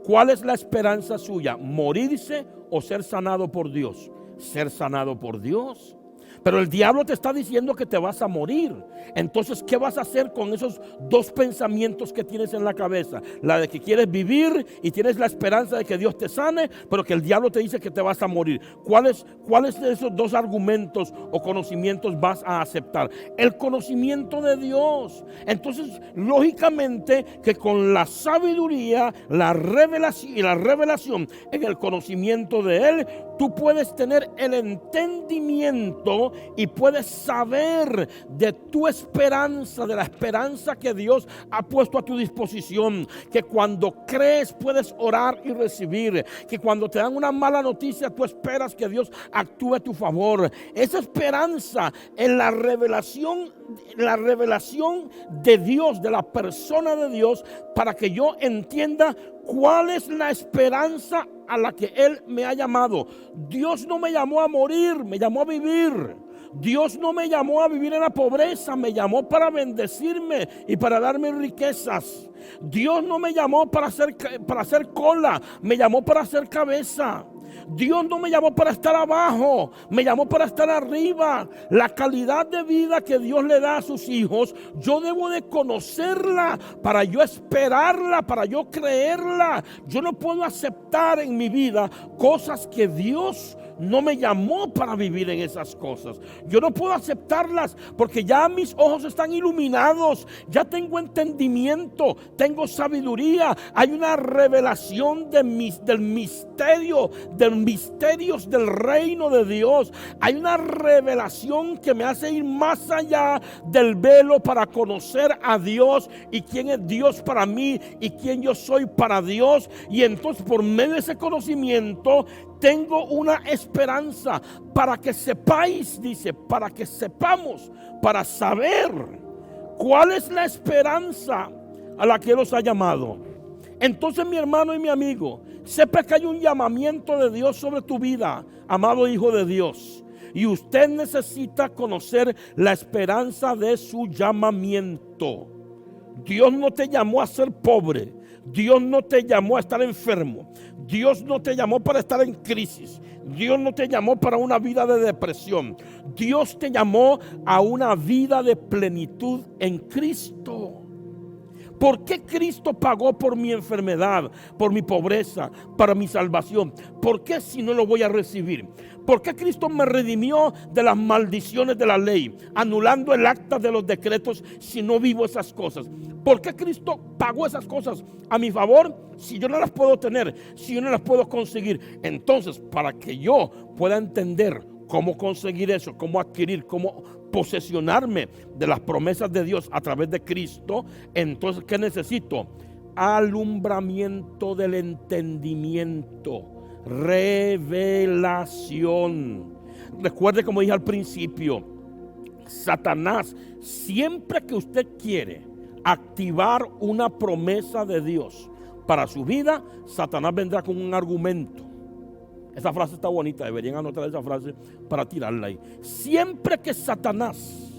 ¿cuál es la esperanza suya? ¿Morirse o ser sanado por Dios? Ser sanado por Dios. Pero el diablo te está diciendo que te vas a morir. Entonces, ¿qué vas a hacer con esos dos pensamientos que tienes en la cabeza? La de que quieres vivir y tienes la esperanza de que Dios te sane, pero que el diablo te dice que te vas a morir. ¿Cuáles de esos dos argumentos o conocimientos vas a aceptar? El conocimiento de Dios. Entonces, lógicamente que con la sabiduría, la revelación en el conocimiento de Él, tú puedes tener el entendimiento y puedes saber de tu esperanza, de la esperanza que Dios ha puesto a tu disposición. Que cuando crees puedes orar y recibir. Que cuando te dan una mala noticia tú esperas que Dios actúe a tu favor. Esa esperanza en la revelación de Dios, de la persona de Dios, para que yo entienda cuál es la esperanza a la que Él me ha llamado. Dios no me llamó a morir, me llamó a vivir. Dios no me llamó a vivir en la pobreza, me llamó para bendecirme y para darme riquezas. Dios no me llamó para hacer cola, me llamó para hacer cabeza. Dios no me llamó para estar abajo, me llamó para estar arriba. La calidad de vida que Dios le da a sus hijos, yo debo de conocerla para yo esperarla, para yo creerla. Yo no puedo aceptar en mi vida cosas que Dios no me llamó para vivir en esas cosas. Yo no puedo aceptarlas porque ya mis ojos están iluminados, ya tengo entendimiento, tengo sabiduría, hay una revelación del misterios del reino de Dios. Hay una revelación que me hace ir más allá del velo para conocer a Dios y quién es Dios para mí y quién yo soy para Dios. Y entonces por medio de ese conocimiento tengo una esperanza para que sepáis, dice, para que sepamos, para saber cuál es la esperanza a la que Él os ha llamado. Entonces, mi hermano y mi amigo, sepa que hay un llamamiento de Dios sobre tu vida, amado hijo de Dios. Y usted necesita conocer la esperanza de su llamamiento. Dios no te llamó a ser pobre. Dios no te llamó a estar enfermo. Dios no te llamó para estar en crisis. Dios no te llamó para una vida de depresión. Dios te llamó a una vida de plenitud en Cristo. ¿Por qué Cristo pagó por mi enfermedad, por mi pobreza, para mi salvación? ¿Por qué si no lo voy a recibir? ¿Por qué Cristo me redimió de las maldiciones de la ley, anulando el acta de los decretos si no vivo esas cosas? ¿Por qué Cristo pagó esas cosas a mi favor si yo no las puedo tener, si yo no las puedo conseguir? Entonces, para que yo pueda entender cómo conseguir eso, cómo adquirir, cómo posesionarme de las promesas de Dios a través de Cristo, entonces, ¿qué necesito? Alumbramiento del entendimiento, revelación. Recuerde, como dije al principio, Satanás, siempre que usted quiere activar una promesa de Dios para su vida, Satanás vendrá con un argumento. Esa frase está bonita, deberían anotar esa frase para tirarla ahí. Siempre que Satanás,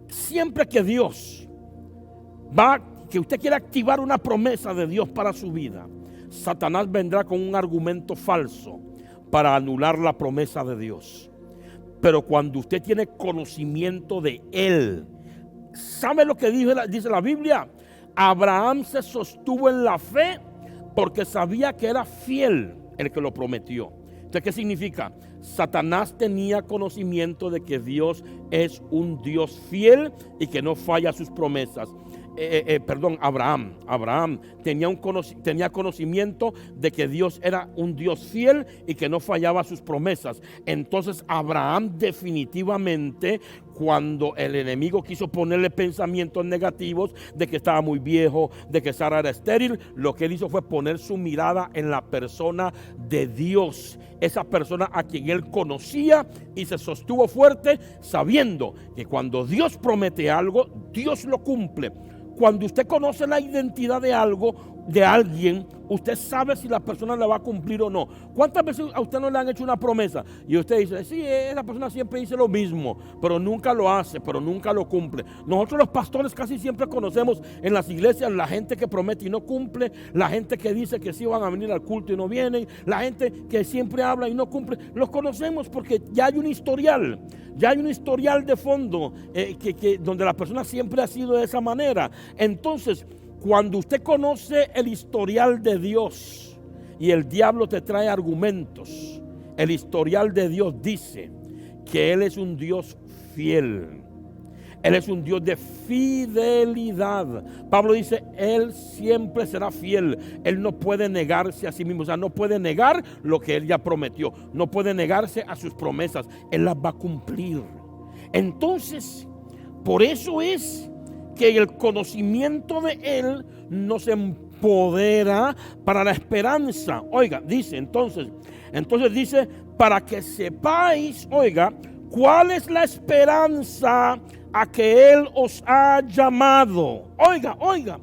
siempre que Dios que usted quiere activar una promesa de Dios para su vida, Satanás vendrá con un argumento falso para anular la promesa de Dios. Pero cuando usted tiene conocimiento de Él, ¿sabe lo que dice la Biblia? Abraham se sostuvo en la fe porque sabía que era fiel el que lo prometió. Entonces, ¿qué significa? Satanás tenía conocimiento de que Dios es un Dios fiel y que no falla sus promesas. Abraham tenía conocimiento de que Dios era un Dios fiel y que no fallaba sus promesas. Entonces Abraham definitivamente, cuando el enemigo quiso ponerle pensamientos negativos de que estaba muy viejo, de que Sara era estéril, lo que él hizo fue poner su mirada en la persona de Dios, esa persona a quien él conocía, y se sostuvo fuerte sabiendo que cuando Dios promete algo, Dios lo cumple. Cuando usted conoce la identidad de algo, de alguien, usted sabe si la persona la va a cumplir o no. ¿Cuántas veces a usted no le han hecho una promesa y usted dice, sí, esa persona siempre dice lo mismo, pero nunca lo hace, pero nunca lo cumple? Nosotros los pastores casi siempre conocemos en las iglesias la gente que promete y no cumple, la gente que dice que sí van a venir al culto y no vienen, la gente que siempre habla y no cumple. Los conocemos porque ya hay un historial. Ya hay un historial de fondo donde la persona siempre ha sido de esa manera. Entonces, cuando usted conoce el historial de Dios y el diablo te trae argumentos, el historial de Dios dice que Él es un Dios fiel. Él es un Dios de fidelidad. Pablo dice, Él siempre será fiel. Él no puede negarse a sí mismo. O sea, no puede negar lo que Él ya prometió. No puede negarse a sus promesas. Él las va a cumplir. Entonces, por eso es que el conocimiento de Él nos empodera para la esperanza. Oiga, dice entonces dice, para que sepáis, cuál es la esperanza a que Él os ha llamado. Oiga,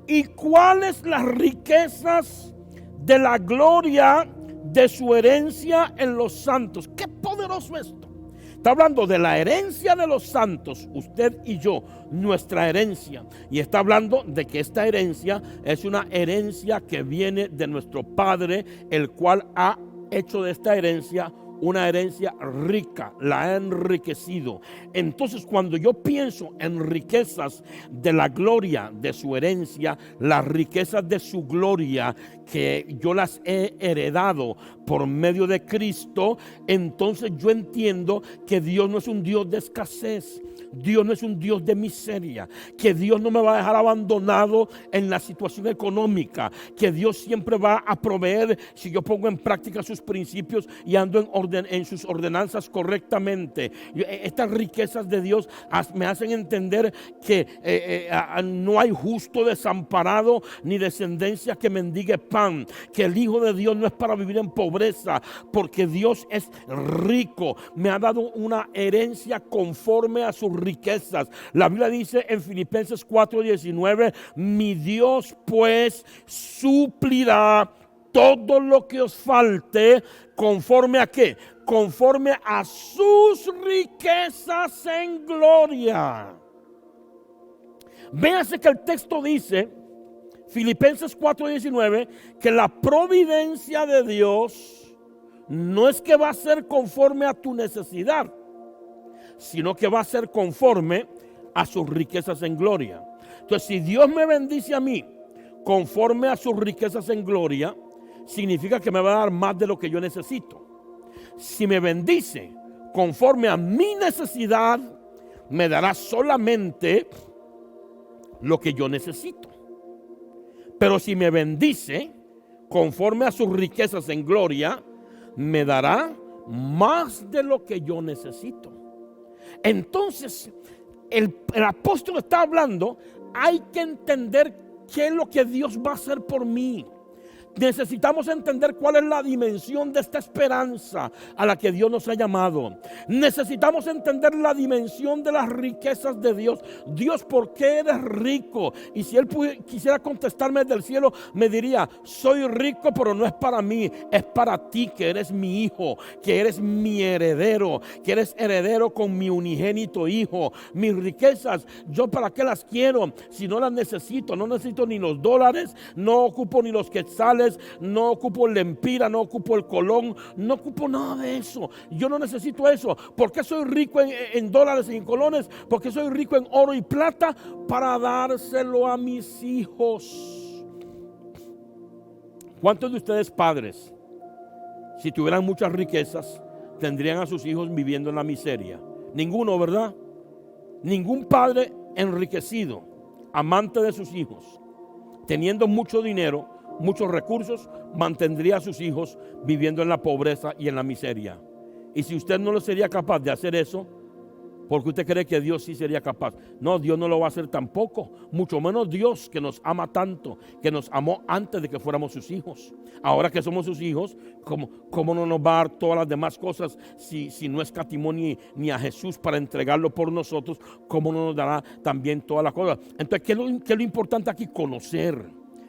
y cuáles las riquezas de la gloria de su herencia en los santos. Qué poderoso esto. Está hablando de la herencia de los santos, usted y yo, nuestra herencia. Y está hablando de que esta herencia es una herencia que viene de nuestro Padre, el cual ha hecho de esta herencia una herencia rica, la ha enriquecido. Entonces, cuando yo pienso en riquezas de la gloria de su herencia, las riquezas de su gloria que yo las he heredado por medio de Cristo, entonces yo entiendo que Dios no es un Dios de escasez. Dios no es un Dios de miseria, que Dios no me va a dejar abandonado en la situación económica, que Dios siempre va a proveer si yo pongo en práctica sus principios y ando en sus ordenanzas correctamente. Estas riquezas de Dios me hacen entender que no hay justo desamparado ni descendencia que mendigue pan, que el Hijo de Dios no es para vivir en pobreza, porque Dios es rico, me ha dado una herencia conforme a sus riquezas. La Biblia dice en Filipenses 4:19, mi Dios pues suplirá todo lo que os falte, conforme a qué, conforme a sus riquezas en gloria. Véase que el texto dice, Filipenses 4:19, que la providencia de Dios no es que va a ser conforme a tu necesidad, sino que va a ser conforme a sus riquezas en gloria. Entonces, si Dios me bendice a mí conforme a sus riquezas en gloria, significa que me va a dar más de lo que yo necesito. Si me bendice conforme a mi necesidad, me dará solamente lo que yo necesito. Pero si me bendice conforme a sus riquezas en gloria, me dará más de lo que yo necesito. Entonces, el apóstol está hablando, hay que entender qué es lo que Dios va a hacer por mí. Necesitamos entender cuál es la dimensión de esta esperanza a la que Dios nos ha llamado. Necesitamos entender la dimensión de las riquezas de Dios. Dios, ¿por qué eres rico? Y si Él quisiera contestarme desde el cielo, me diría: soy rico, pero no es para mí, es para ti, que eres mi hijo, que eres mi heredero, que eres heredero con mi unigénito hijo. Mis riquezas, ¿yo para qué las quiero si no las necesito? No necesito ni los dólares, no ocupo ni los quetzales, no ocupo el lempira, no ocupo el colón, no ocupo nada de eso. Yo no necesito eso. ¿Por qué soy rico en dólares y en colones? Porque soy rico en oro y plata para dárselo a mis hijos. ¿Cuántos de ustedes, padres, si tuvieran muchas riquezas, tendrían a sus hijos viviendo en la miseria? Ninguno, ¿verdad? Ningún padre enriquecido, amante de sus hijos, teniendo mucho dinero, muchos recursos, mantendría a sus hijos viviendo en la pobreza y en la miseria. Y si usted no lo sería capaz de hacer eso, porque usted cree que Dios sí sería capaz. No, Dios no lo va a hacer tampoco. Mucho menos Dios, que nos ama tanto, que nos amó antes de que fuéramos sus hijos. Ahora que somos sus hijos, ¿cómo no nos va a dar todas las demás cosas si no escatimó ni a Jesús para entregarlo por nosotros? ¿Cómo no nos dará también todas las cosas? Entonces, ¿qué es lo importante aquí? Conocer,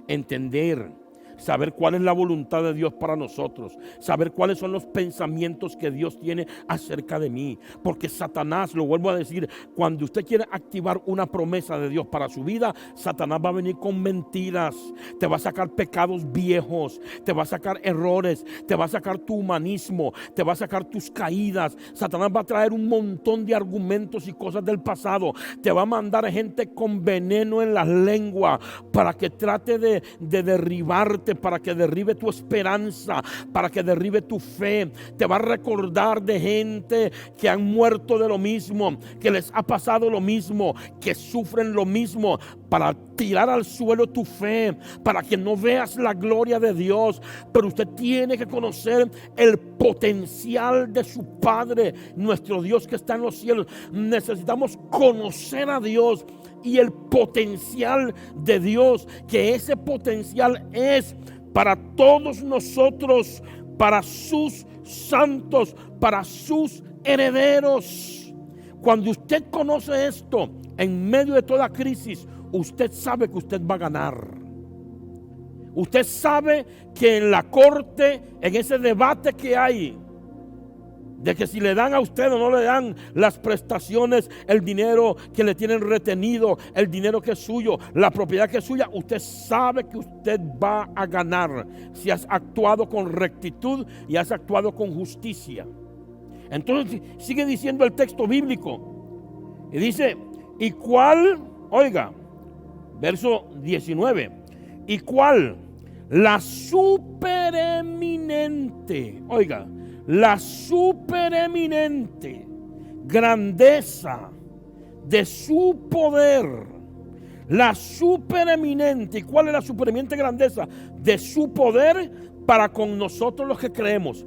entender, saber cuál es la voluntad de Dios para nosotros, saber cuáles son los pensamientos que Dios tiene acerca de mí. Porque Satanás, lo vuelvo a decir, cuando usted quiere activar una promesa de Dios para su vida, Satanás va a venir con mentiras, te va a sacar pecados viejos, te va a sacar errores, te va a sacar tu humanismo, te va a sacar tus caídas. Satanás va a traer un montón de argumentos y cosas del pasado, te va a mandar gente con veneno en la lengua para que trate de derribarte, para que derribe tu esperanza, para que derribe tu fe. Te va a recordar de gente que han muerto de lo mismo, que les ha pasado lo mismo, que sufren lo mismo, para tirar al suelo tu fe, para que no veas la gloria de Dios. Pero usted tiene que conocer el potencial de su Padre, nuestro Dios que está en los cielos. Necesitamos conocer a Dios y el potencial de Dios, que ese potencial es para todos nosotros, para sus santos, para sus herederos. Cuando usted conoce esto, en medio de toda crisis, usted sabe que usted va a ganar. Usted sabe que en la corte, en ese debate que hay, de que si le dan a usted o no le dan las prestaciones, el dinero que le tienen retenido, el dinero que es suyo, la propiedad que es suya, usted sabe que usted va a ganar si has actuado con rectitud y has actuado con justicia. Entonces sigue diciendo el texto bíblico y dice: ¿y cuál? Oiga, verso 19. ¿Y cuál? La supereminente, oiga, la supereminente grandeza de su poder. La supereminente. ¿Y cuál es la supereminente grandeza de su poder para con nosotros los que creemos?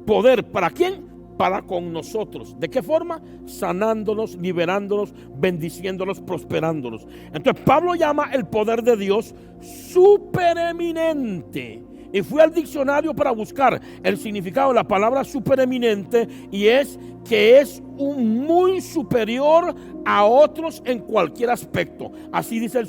¿Poder para quién? Para con nosotros. ¿De qué forma? Sanándonos, liberándonos, bendiciéndonos, prosperándonos. Entonces Pablo llama el poder de Dios supereminente. Y fui al diccionario para buscar el significado de la palabra supereminente, y es que es un muy superior a otros en cualquier aspecto. Así dice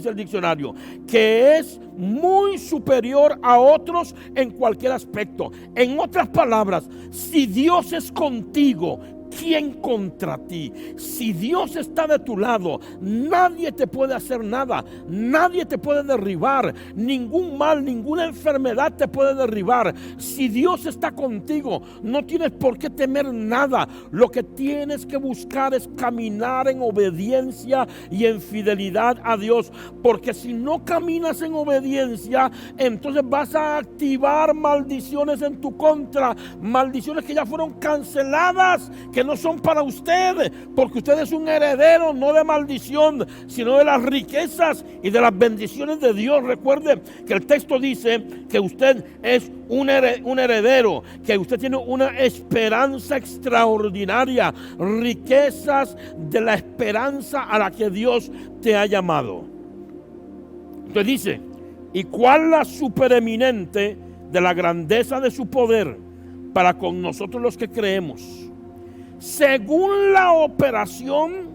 el diccionario, que es muy superior a otros en cualquier aspecto. En otras palabras, si Dios es contigo, ¿quién contra ti? Si Dios está de tu lado, nadie te puede hacer nada, nadie te puede derribar, ningún mal, ninguna enfermedad te puede derribar. Si Dios está contigo, no tienes por qué temer nada. Lo que tienes que buscar es caminar en obediencia y en fidelidad a Dios, porque si no caminas en obediencia, entonces vas a activar maldiciones en tu contra, maldiciones que ya fueron canceladas, que no son para usted, porque usted es un heredero no de maldición, sino de las riquezas y de las bendiciones de Dios. Recuerde que el texto dice que usted es un heredero, que usted tiene una esperanza extraordinaria, riquezas de la esperanza a la que Dios te ha llamado. Entonces dice, ¿y cuál la supereminente de la grandeza de su poder para con nosotros los que creemos? Según la operación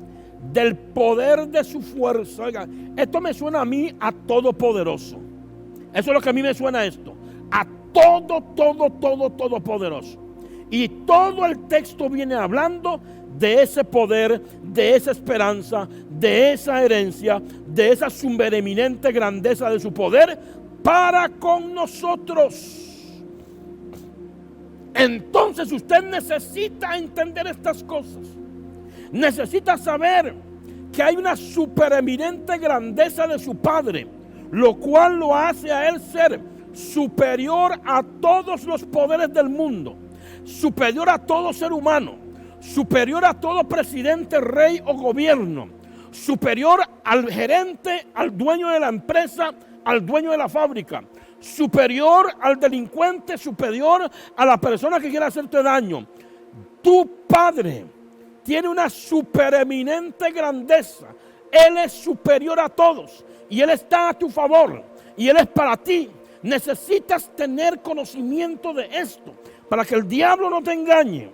del poder de su fuerza. Oiga, esto me suena a mí a todopoderoso. Eso es lo que a mí me suena esto. A todopoderoso. Y todo el texto viene hablando de ese poder, de esa esperanza, de esa herencia, de esa supereminente grandeza de su poder para con nosotros. Entonces usted necesita entender estas cosas. Necesita saber que hay una supereminente grandeza de su Padre, lo cual lo hace a él ser superior a todos los poderes del mundo, superior a todo ser humano, superior a todo presidente, rey o gobierno, superior al gerente, al dueño de la empresa, al dueño de la fábrica, superior al delincuente, superior a la persona que quiere hacerte daño. Tu Padre tiene una supereminente grandeza. Él es superior a todos y Él está a tu favor y Él es para ti. Necesitas tener conocimiento de esto para que el diablo no te engañe.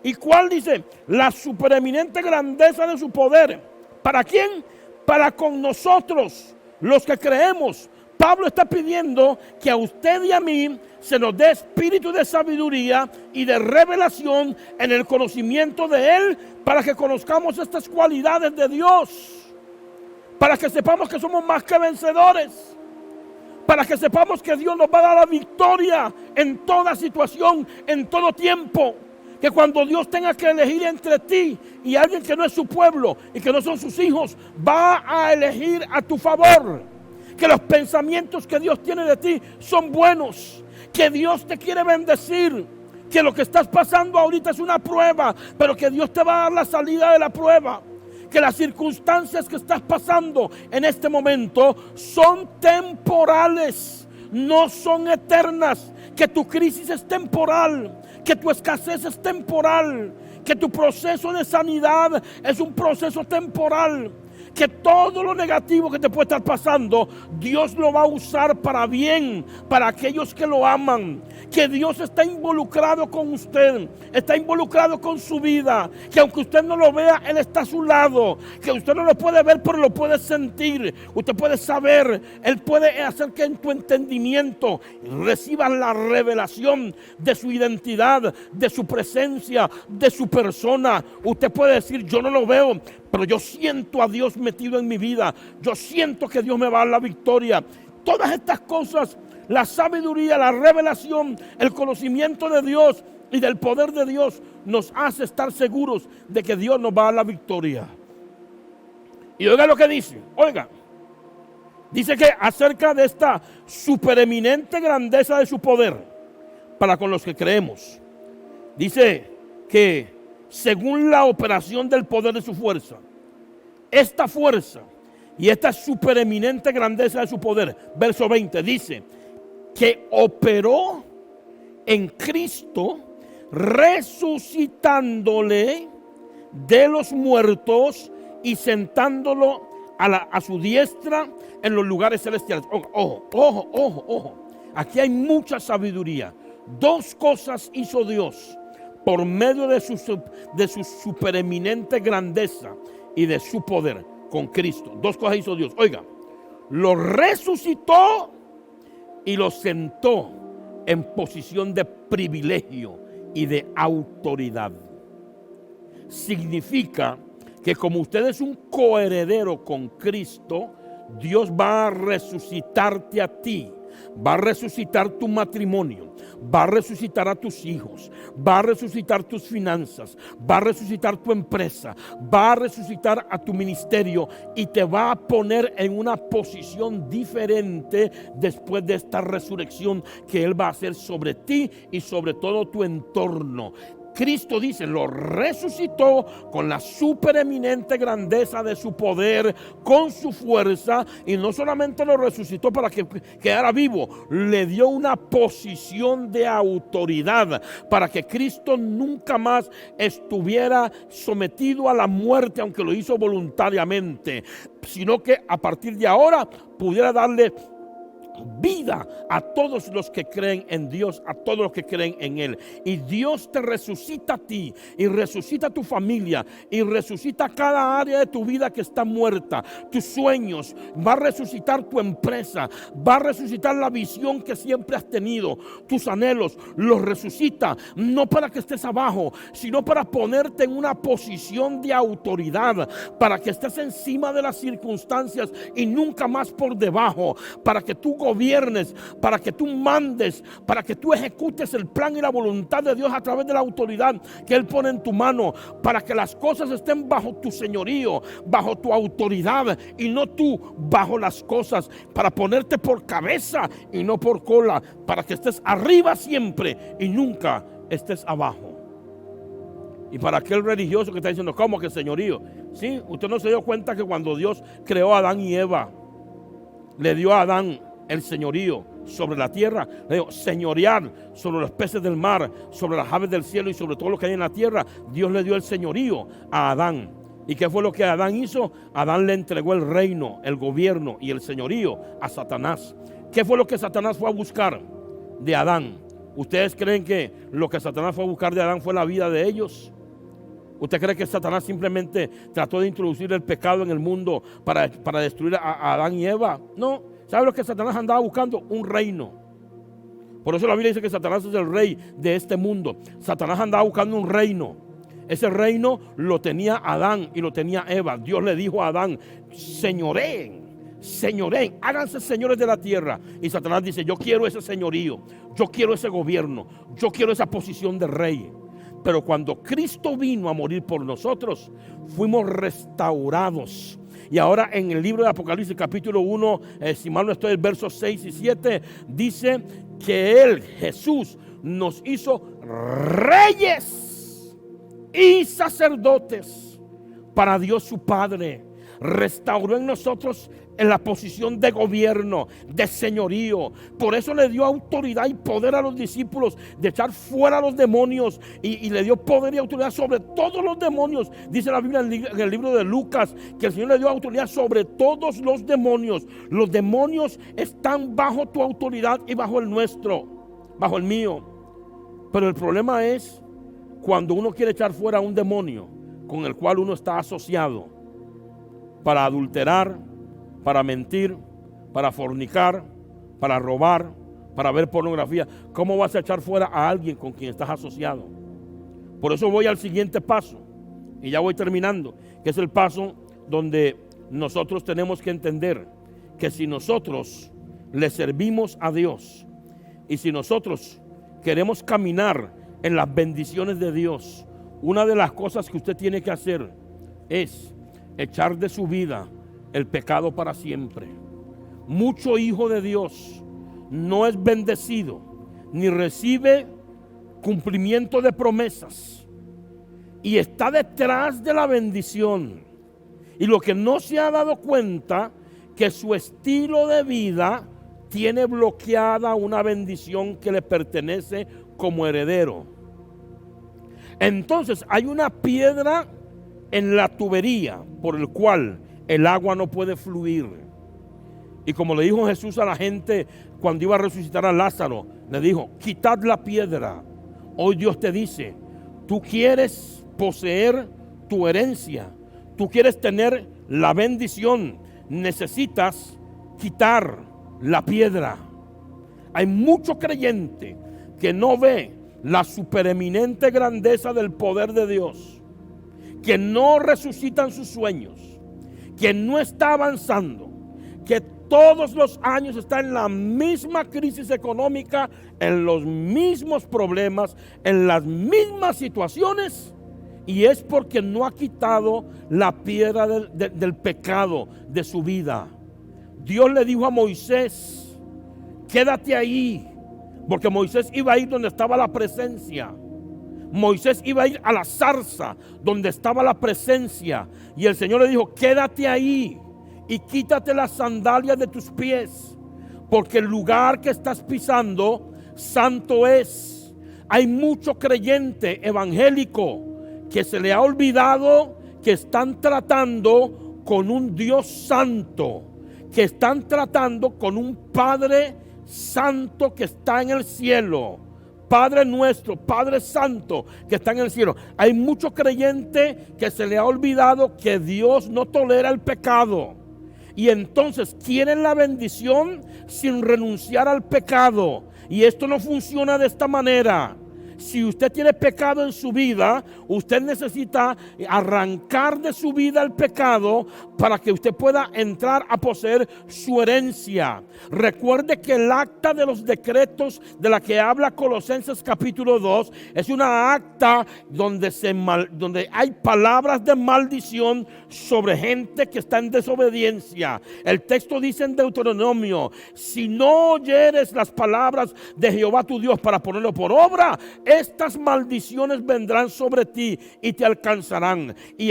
¿Y cuál dice? La supereminente grandeza de su poder. ¿Para quién? Para con nosotros, los que creemos. Pablo está pidiendo que a usted y a mí se nos dé espíritu de sabiduría y de revelación en el conocimiento de Él, para que conozcamos estas cualidades de Dios, para que sepamos que somos más que vencedores, para que sepamos que Dios nos va a dar la victoria en toda situación, en todo tiempo. Que cuando Dios tenga que elegir entre ti y alguien que no es su pueblo y que no son sus hijos, va a elegir a tu favor. Que los pensamientos que Dios tiene de ti son buenos, que Dios te quiere bendecir, que lo que estás pasando ahorita es una prueba, pero que Dios te va a dar la salida de la prueba, que las circunstancias que estás pasando en este momento son temporales, no son eternas, que tu crisis es temporal, que tu escasez es temporal, que tu proceso de sanidad es un proceso temporal, que todo lo negativo que te puede estar pasando, Dios lo va a usar para bien, para aquellos que lo aman. Que Dios está involucrado con usted, está involucrado con su vida. Que aunque usted no lo vea, Él está a su lado. Que usted no lo puede ver, pero lo puede sentir. Usted puede saber, Él puede hacer que en tu entendimiento recibas la revelación de su identidad, de su presencia, de su persona. Usted puede decir, yo no lo veo, pero yo siento a Dios metido en mi vida. Yo siento que Dios me va a dar la victoria. Todas estas cosas, la sabiduría, la revelación, el conocimiento de Dios y del poder de Dios, nos hace estar seguros de que Dios nos va a dar la victoria. Y oiga lo que dice, oiga. Dice que acerca de esta supereminente grandeza de su poder para con los que creemos. Dice que según la operación del poder de su fuerza, esta fuerza y esta supereminente grandeza de su poder, verso 20, dice que operó en Cristo, resucitándole de los muertos y sentándolo a su diestra en los lugares celestiales. Ojo. Aquí hay mucha sabiduría. Dos cosas hizo Dios por medio de su supereminente grandeza y de su poder con Cristo. Dos cosas hizo Dios. Oiga, lo resucitó y lo sentó en posición de privilegio y de autoridad. significa que como usted es un coheredero con Cristo, Dios va a resucitarte a ti, va a resucitar tu matrimonio, va a resucitar a tus hijos, va a resucitar tus finanzas, va a resucitar tu empresa, va a resucitar a tu ministerio y te va a poner en una posición diferente después de esta resurrección que Él va a hacer sobre ti y sobre todo tu entorno. Cristo dice, lo resucitó con la supereminente grandeza de su poder, con su fuerza, y no solamente lo resucitó para que quedara vivo, le dio una posición de autoridad para que Cristo nunca más estuviera sometido a la muerte, aunque lo hizo voluntariamente, sino que a partir de ahora pudiera darle vida a todos los que creen en Dios, a todos los que creen en Él. Y Dios te resucita a ti, y resucita a tu familia, y resucita cada área de tu vida que está muerta, tus sueños, va a resucitar tu empresa, va a resucitar la visión que siempre has tenido, tus anhelos, los resucita, no para que estés abajo, sino para ponerte en una posición de autoridad, para que estés encima de las circunstancias y nunca más por debajo, para que tú gobiernes, para que tú mandes, para que tú ejecutes el plan y la voluntad de Dios a través de la autoridad que Él pone en tu mano, para que las cosas estén bajo tu señorío, bajo tu autoridad y no tú bajo las cosas, para ponerte por cabeza y no por cola, para que estés arriba siempre y nunca estés abajo. Y para aquel religioso que está diciendo, ¿cómo que señorío? Sí, usted no se dio cuenta que cuando Dios creó a Adán y Eva, le dio a Adán el señorío sobre la tierra, le dijo señorear sobre los peces del mar, sobre las aves del cielo y sobre todo lo que hay en la tierra. Dios le dio el señorío a Adán. ¿Y qué fue lo que Adán hizo? Adán le entregó el reino, el gobierno y el señorío a Satanás. ¿Qué fue lo que Satanás fue a buscar de Adán? ¿Ustedes creen que lo que Satanás fue a buscar de Adán fue la vida de ellos? ¿Usted cree que Satanás simplemente trató de introducir el pecado en el mundo para destruir a Adán y Eva? No. ¿Sabe lo que Satanás andaba buscando? Un reino. Por eso la Biblia dice que Satanás es el rey de este mundo. Satanás andaba buscando un reino. Ese reino lo tenía Adán y lo tenía Eva. Dios le dijo a Adán, señoreen, háganse señores de la tierra. Y Satanás dice, yo quiero ese señorío, yo quiero ese gobierno, yo quiero esa posición de rey. Pero cuando Cristo vino a morir por nosotros, fuimos restaurados. Y ahora en el libro de Apocalipsis capítulo 1, si mal no estoy, el versos 6 y 7, dice que Él, Jesús, nos hizo reyes y sacerdotes para Dios su Padre. Restauró en nosotros en la posición de gobierno, de señorío. Por eso le dio autoridad y poder a los discípulos de echar fuera a los demonios, y le dio poder y autoridad sobre todos los demonios. Dice la Biblia en el libro de Lucas que el Señor le dio autoridad sobre todos los demonios. Los demonios están bajo tu autoridad y bajo el nuestro, bajo el mío. Pero el problema es cuando uno quiere echar fuera a un demonio con el cual uno está asociado para adulterar, para mentir, para fornicar, para robar, para ver pornografía. ¿Cómo vas a echar fuera a alguien con quien estás asociado? Por eso voy al siguiente paso, y ya voy terminando, que es el paso donde nosotros tenemos que entender que si nosotros le servimos a Dios y si nosotros queremos caminar en las bendiciones de Dios, una de las cosas que usted tiene que hacer es echar de su vida el pecado para siempre. Mucho hijo de Dios no es bendecido ni recibe cumplimiento de promesas y está detrás de la bendición, y lo que no se ha dado cuenta que su estilo de vida tiene bloqueada una bendición que le pertenece como heredero. Entonces hay una piedra en la tubería por el cual el agua no puede fluir. Y como le dijo Jesús a la gente cuando iba a resucitar a Lázaro, le dijo, quitad la piedra. Hoy Dios te dice, tú quieres poseer tu herencia, tú quieres tener la bendición, necesitas quitar la piedra. Hay mucho creyente que no ve la supereminente grandeza del poder de Dios que no resucitan sus sueños, que no está avanzando, que todos los años está en la misma crisis económica, en los mismos problemas, en las mismas situaciones, y es porque no ha quitado la piedra del pecado de su vida. Dios le dijo a Moisés: quédate ahí, porque Moisés iba a ir donde estaba la presencia. Moisés iba a ir a la zarza donde estaba la presencia, y el Señor le dijo: quédate ahí y quítate las sandalias de tus pies, porque el lugar que estás pisando santo es. Hay mucho creyente evangélico que se le ha olvidado que están tratando con un Dios santo, que están tratando con un Padre santo que está en el cielo. Padre nuestro, Padre santo que está en el cielo. Hay mucho creyente que se le ha olvidado que Dios no tolera el pecado, y entonces quieren la bendición sin renunciar al pecado. Y esto no funciona de esta manera. Si usted tiene pecado en su vida, usted necesita arrancar de su vida el pecado para que usted pueda entrar a poseer su herencia. Recuerde que el acta de los decretos de la que habla Colosenses capítulo 2 es una acta donde hay palabras de maldición sobre gente que está en desobediencia. El texto dice en Deuteronomio: si no oyeres las palabras de Jehová tu Dios para ponerlo por obra, estas maldiciones vendrán sobre ti y te alcanzarán. Y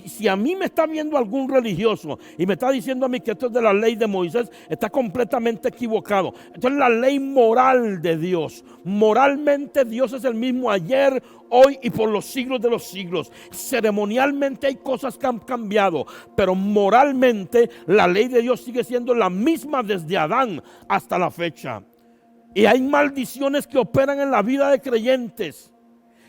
si a mí me está viendo algún religioso y me está diciendo a mí que esto es de la ley de Moisés, está completamente equivocado. Esto es la ley moral de Dios. Moralmente Dios es el mismo ayer, hoy y por los siglos de los siglos. Ceremonialmente hay cosas que han cambiado, pero moralmente la ley de Dios sigue siendo la misma desde Adán hasta la fecha. Y hay maldiciones que operan en la vida de creyentes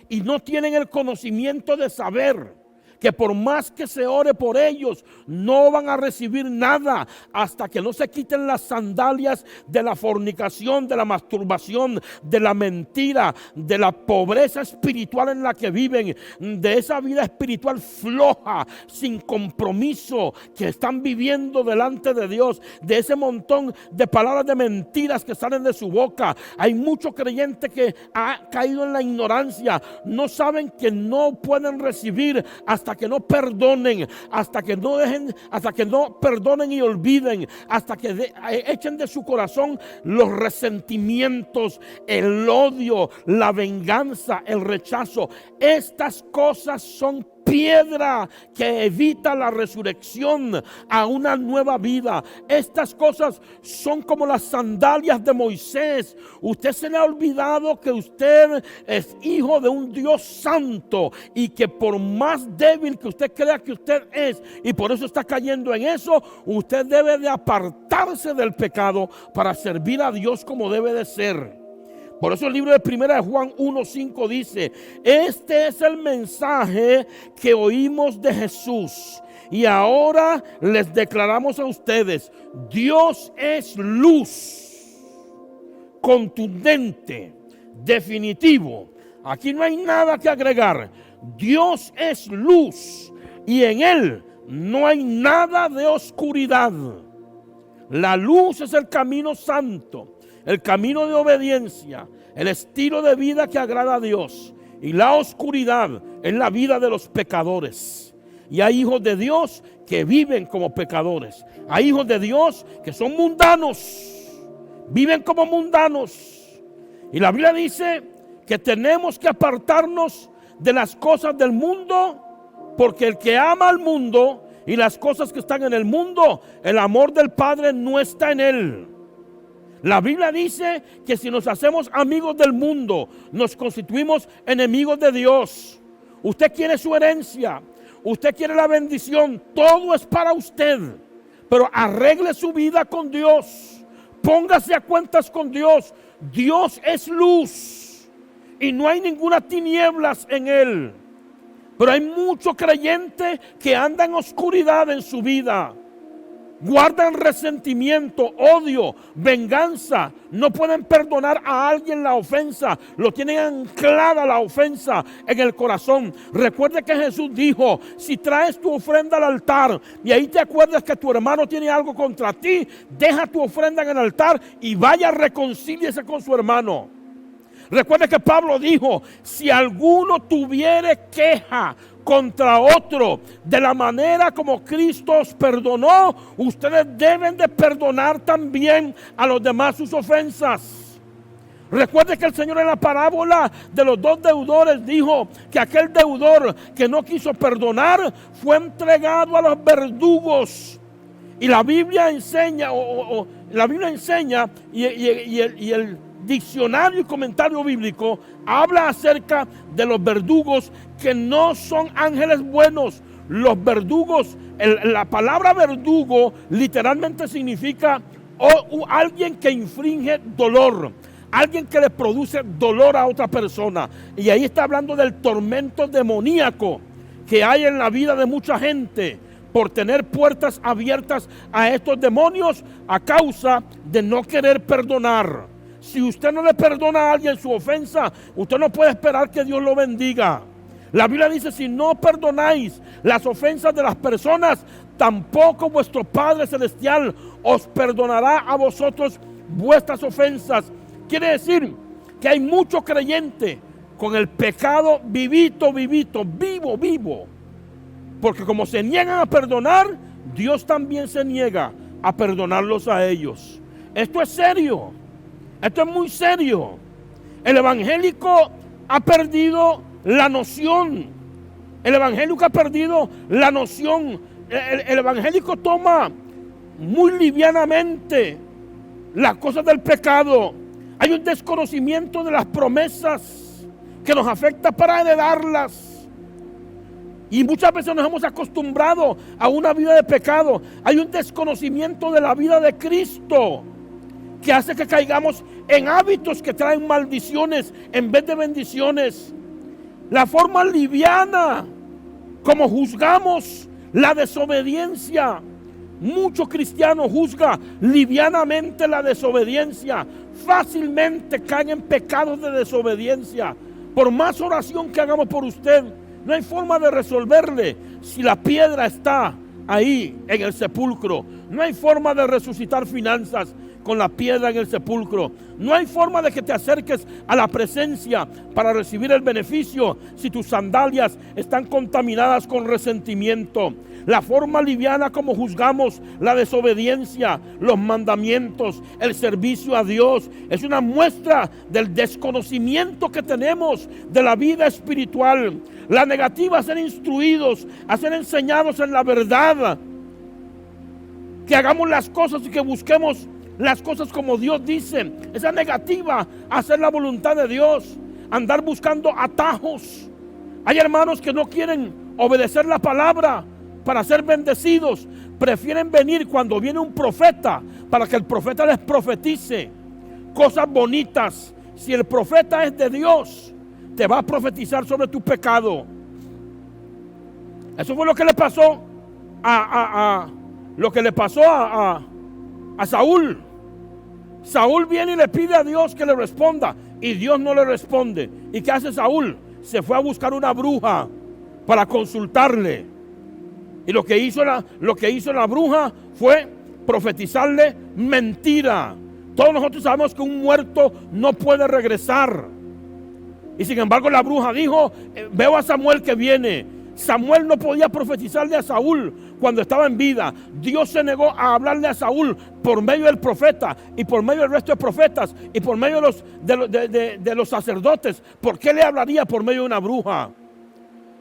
y no tienen el conocimiento de saber que por más que se ore por ellos, no van a recibir nada hasta que no se quiten las sandalias de la fornicación, de la masturbación, de la mentira, de la pobreza espiritual en la que viven, de esa vida espiritual floja, sin compromiso que están viviendo delante de Dios, de ese montón de palabras de mentiras que salen de su boca. Hay mucho creyente que ha caído en la ignorancia, no saben que no pueden recibir hasta que no perdonen, hasta que no perdonen y olviden, hasta que echen de su corazón los resentimientos, el odio, la venganza, el rechazo. Estas cosas son piedra que evita la resurrección a una nueva vida. Estas cosas son como las sandalias de Moisés. Usted se le ha olvidado que usted es hijo de un Dios santo y que por más débil que usted crea que usted es, y por eso está cayendo en eso, usted debe de apartarse del pecado para servir a Dios como debe de ser. Por eso el libro de 1 de Juan 1:5 dice: este es el mensaje que oímos de Jesús y ahora les declaramos a ustedes: Dios es luz, contundente, definitivo. Aquí no hay nada que agregar. Dios es luz y en Él no hay nada de oscuridad. La luz es el camino santo, el camino de obediencia, el estilo de vida que agrada a Dios. Y la oscuridad es la vida de los pecadores. Y hay hijos de Dios que viven como pecadores. Hay hijos de Dios que son mundanos, viven como mundanos. Y la Biblia dice que tenemos que apartarnos de las cosas del mundo, porque el que ama al mundo y las cosas que están en el mundo, el amor del Padre no está en él. La Biblia dice que si nos hacemos amigos del mundo, nos constituimos enemigos de Dios. Usted quiere su herencia, usted quiere la bendición, todo es para usted, pero arregle su vida con Dios, póngase a cuentas con Dios. Dios es luz y no hay ninguna tinieblas en Él. Pero hay mucho creyente que anda en oscuridad en su vida. guardan resentimiento, odio, venganza, no pueden perdonar a alguien la ofensa, lo tienen anclada la ofensa en el corazón. Recuerde que Jesús dijo: si traes tu ofrenda al altar y ahí te acuerdas que tu hermano tiene algo contra ti, deja tu ofrenda en el altar y vaya, reconcíliese con su hermano. Recuerde que Pablo dijo: si alguno tuviere queja contra otro, de la manera como Cristo os perdonó, ustedes deben de perdonar también a los demás sus ofensas. Recuerde que el Señor, en la parábola de los dos deudores, dijo que aquel deudor que no quiso perdonar fue entregado a los verdugos. Y la Biblia enseña, y el diccionario y comentario bíblico habla acerca de los verdugos, que no son ángeles buenos. Los verdugos, la palabra verdugo literalmente significa alguien que infringe dolor, alguien que le produce dolor a otra persona. Y ahí está hablando del tormento demoníaco que hay en la vida de mucha gente por tener puertas abiertas a estos demonios a causa de no querer perdonar. Si usted no le perdona a alguien su ofensa, usted no puede esperar que Dios lo bendiga. La Biblia dice: si no perdonáis las ofensas de las personas, tampoco vuestro Padre Celestial os perdonará a vosotros vuestras ofensas. Quiere decir que hay mucho creyente con el pecado vivo. Porque como se niegan a perdonar, Dios también se niega a perdonarlos a ellos. Esto es serio. Esto es muy serio. El evangélico ha perdido la noción. El evangélico ha perdido la noción. El evangélico toma muy livianamente las cosas del pecado. Hay un desconocimiento de las promesas que nos afecta para heredarlas. Y muchas veces nos hemos acostumbrado a una vida de pecado. Hay un desconocimiento de la vida de Cristo que hace que caigamos en hábitos que traen maldiciones en vez de bendiciones. La forma liviana como juzgamos la desobediencia. Muchos cristianos juzgan livianamente la desobediencia. Fácilmente caen en pecados de desobediencia. Por más oración que hagamos por usted, no hay forma de resolverle si la piedra está ahí en el sepulcro. No hay forma de resucitar finanzas con la piedra en el sepulcro. No hay forma de que te acerques a la presencia para recibir el beneficio si tus sandalias están contaminadas con resentimiento. La forma liviana como juzgamos la desobediencia, los mandamientos, el servicio a Dios, es una muestra del desconocimiento que tenemos de la vida espiritual. La negativa a ser instruidos, a ser enseñados en la verdad, que hagamos las cosas y que busquemos las cosas como Dios dice. Esa negativa a hacer la voluntad de Dios, andar buscando atajos. Hay hermanos que no quieren obedecer la palabra para ser bendecidos. Prefieren venir cuando viene un profeta para que el profeta les profetice cosas bonitas. Si el profeta es de Dios, te va a profetizar sobre tu pecado. Eso fue lo que le pasó a Saúl. Saúl viene y le pide a Dios que le responda y Dios no le responde. ¿Y qué hace Saúl? Se fue a buscar una bruja para consultarle. Y lo que hizo la bruja fue profetizarle mentira. Todos nosotros sabemos que un muerto no puede regresar. Y sin embargo la bruja dijo: veo a Samuel que viene. Samuel no podía profetizarle a Saúl cuando estaba en vida. Dios se negó a hablarle a Saúl por medio del profeta y por medio del resto de profetas y por medio de los sacerdotes. ¿Por qué le hablaría por medio de una bruja?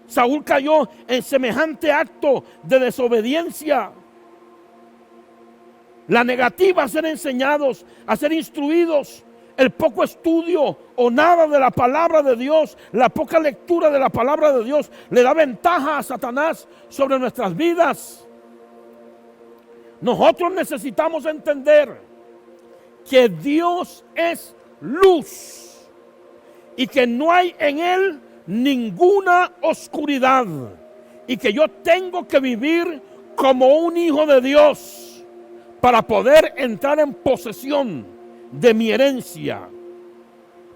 Saúl cayó en semejante acto de desobediencia. La negativa a ser enseñados, a ser instruidos, el poco estudio o nada de la palabra de Dios, la poca lectura de la palabra de Dios, le da ventaja a Satanás sobre nuestras vidas. Nosotros necesitamos entender que Dios es luz y que no hay en Él ninguna oscuridad, y que yo tengo que vivir como un hijo de Dios. para poder entrar en posesión de mi herencia.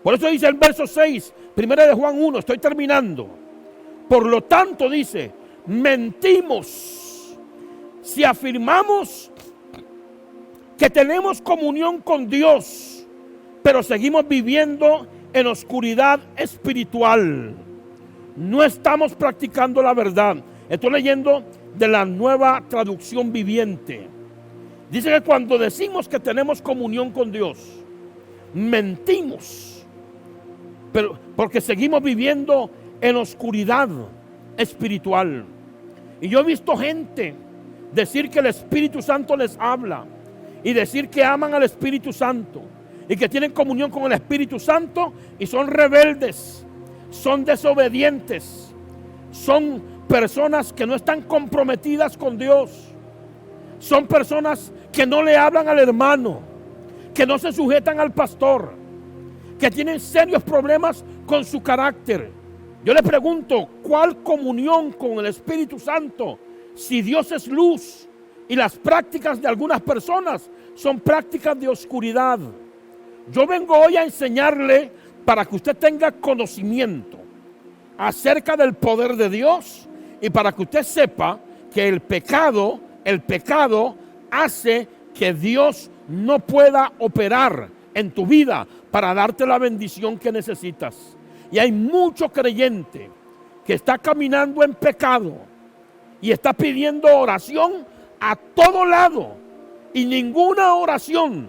Por eso dice el verso 6, primera de Juan 1, estoy terminando. Por lo tanto dice, mentimos si afirmamos que tenemos comunión con Dios, pero seguimos viviendo en oscuridad espiritual. No estamos practicando la verdad. Estoy leyendo de la Nueva Traducción Viviente. Dice que cuando decimos que tenemos comunión con Dios, mentimos, pero porque seguimos viviendo en oscuridad espiritual. Y yo he visto gente decir que el Espíritu Santo les habla y decir que aman al Espíritu Santo y que tienen comunión con el Espíritu Santo, y son rebeldes, son desobedientes, son personas que no están comprometidas con Dios, son personas que no le hablan al hermano, que no se sujetan al pastor, que tienen serios problemas con su carácter. Yo le pregunto, ¿cuál comunión con el Espíritu Santo si Dios es luz y las prácticas de algunas personas son prácticas de oscuridad? Yo vengo hoy a enseñarle para que usted tenga conocimiento acerca del poder de Dios y para que usted sepa que el pecado hace que Dios no pueda operar en tu vida para darte la bendición que necesitas. Y hay mucho creyente que está caminando en pecado y está pidiendo oración a todo lado, y ninguna oración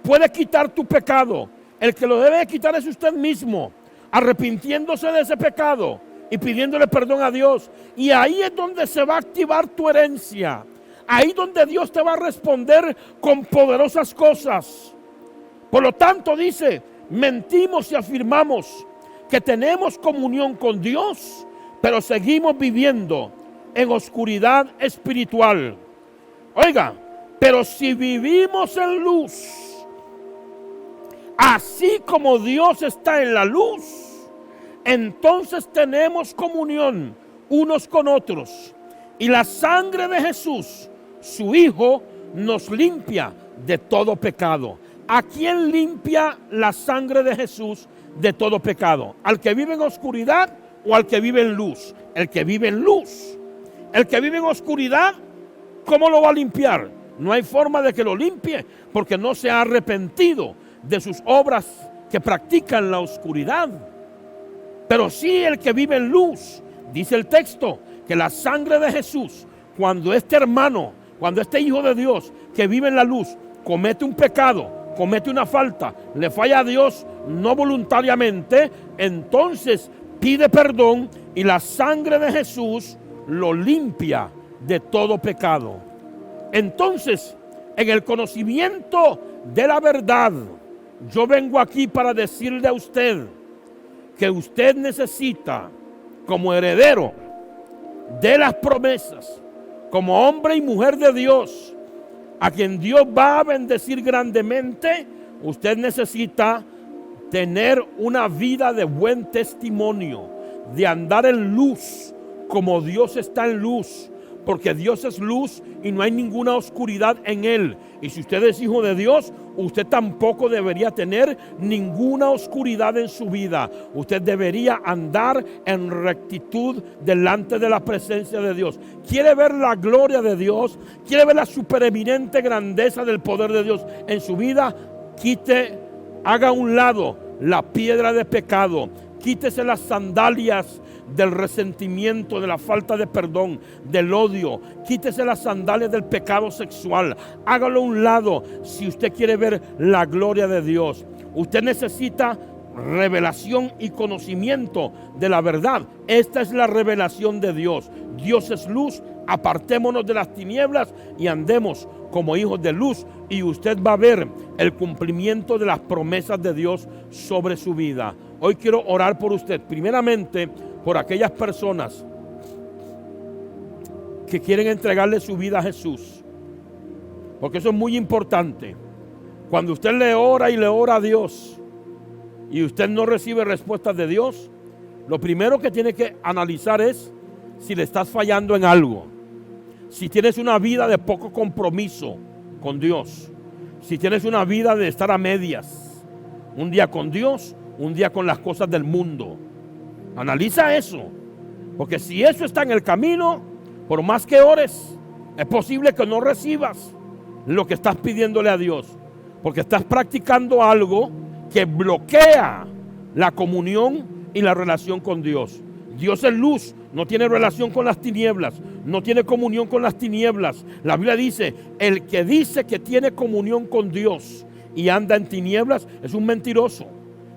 puede quitar tu pecado. El que lo debe quitar es usted mismo, arrepintiéndose de ese pecado y pidiéndole perdón a Dios. Y ahí es donde se va a activar tu herencia. Ahí donde Dios te va a responder con poderosas cosas. Por lo tanto dice, mentimos y afirmamos que tenemos comunión con Dios, pero seguimos viviendo en oscuridad espiritual. Oiga, pero si vivimos en luz, así como Dios está en la luz, entonces tenemos comunión unos con otros. Y la sangre de Jesús, su Hijo, nos limpia de todo pecado. ¿A quién limpia la sangre de Jesús de todo pecado? ¿Al que vive en oscuridad o al que vive en luz? El que vive en luz. El que vive en oscuridad, ¿cómo lo va a limpiar? No hay forma de que lo limpie, porque no se ha arrepentido de sus obras que practican la oscuridad. Pero sí el que vive en luz, dice el texto, que la sangre de Jesús, cuando este hermano, cuando este hijo de Dios que vive en la luz comete un pecado, comete una falta, le falla a Dios no voluntariamente, entonces pide perdón y la sangre de Jesús lo limpia de todo pecado. Entonces, en el conocimiento de la verdad, yo vengo aquí para decirle a usted que usted necesita, como heredero de las promesas, como hombre y mujer de Dios, a quien Dios va a bendecir grandemente, usted necesita tener una vida de buen testimonio, de andar en luz como Dios está en luz, porque Dios es luz y no hay ninguna oscuridad en Él. Y si usted es hijo de Dios, usted tampoco debería tener ninguna oscuridad en su vida. Usted debería andar en rectitud delante de la presencia de Dios. ¿Quiere ver la gloria de Dios? ¿Quiere ver la supereminente grandeza del poder de Dios en su vida? Haga a un lado la piedra de pecado. Quítese las sandalias del resentimiento, de la falta de perdón, del odio. Quítese las sandalias del pecado sexual. Hágalo a un lado si usted quiere ver la gloria de Dios. Usted necesita revelación y conocimiento de la verdad. Esta es la revelación de Dios. Dios es luz. Apartémonos de las tinieblas y andemos como hijos de luz, y usted va a ver el cumplimiento de las promesas de Dios sobre su vida. Hoy quiero orar por usted, primeramente por aquellas personas que quieren entregarle su vida a Jesús, porque eso es muy importante. Cuando usted le ora y le ora a Dios y usted no recibe respuestas de Dios, lo primero que tiene que analizar es si le estás fallando en algo. Si tienes una vida de poco compromiso con Dios. Si tienes una vida de estar a medias, un día con Dios, un día con las cosas del mundo. Analiza eso, porque si eso está en el camino, por más que ores, es posible que no recibas lo que estás pidiéndole a Dios, porque estás practicando algo que bloquea la comunión y la relación con Dios. Dios es luz, no tiene relación con las tinieblas, no tiene comunión con las tinieblas. La Biblia dice, el que dice que tiene comunión con Dios y anda en tinieblas es un mentiroso.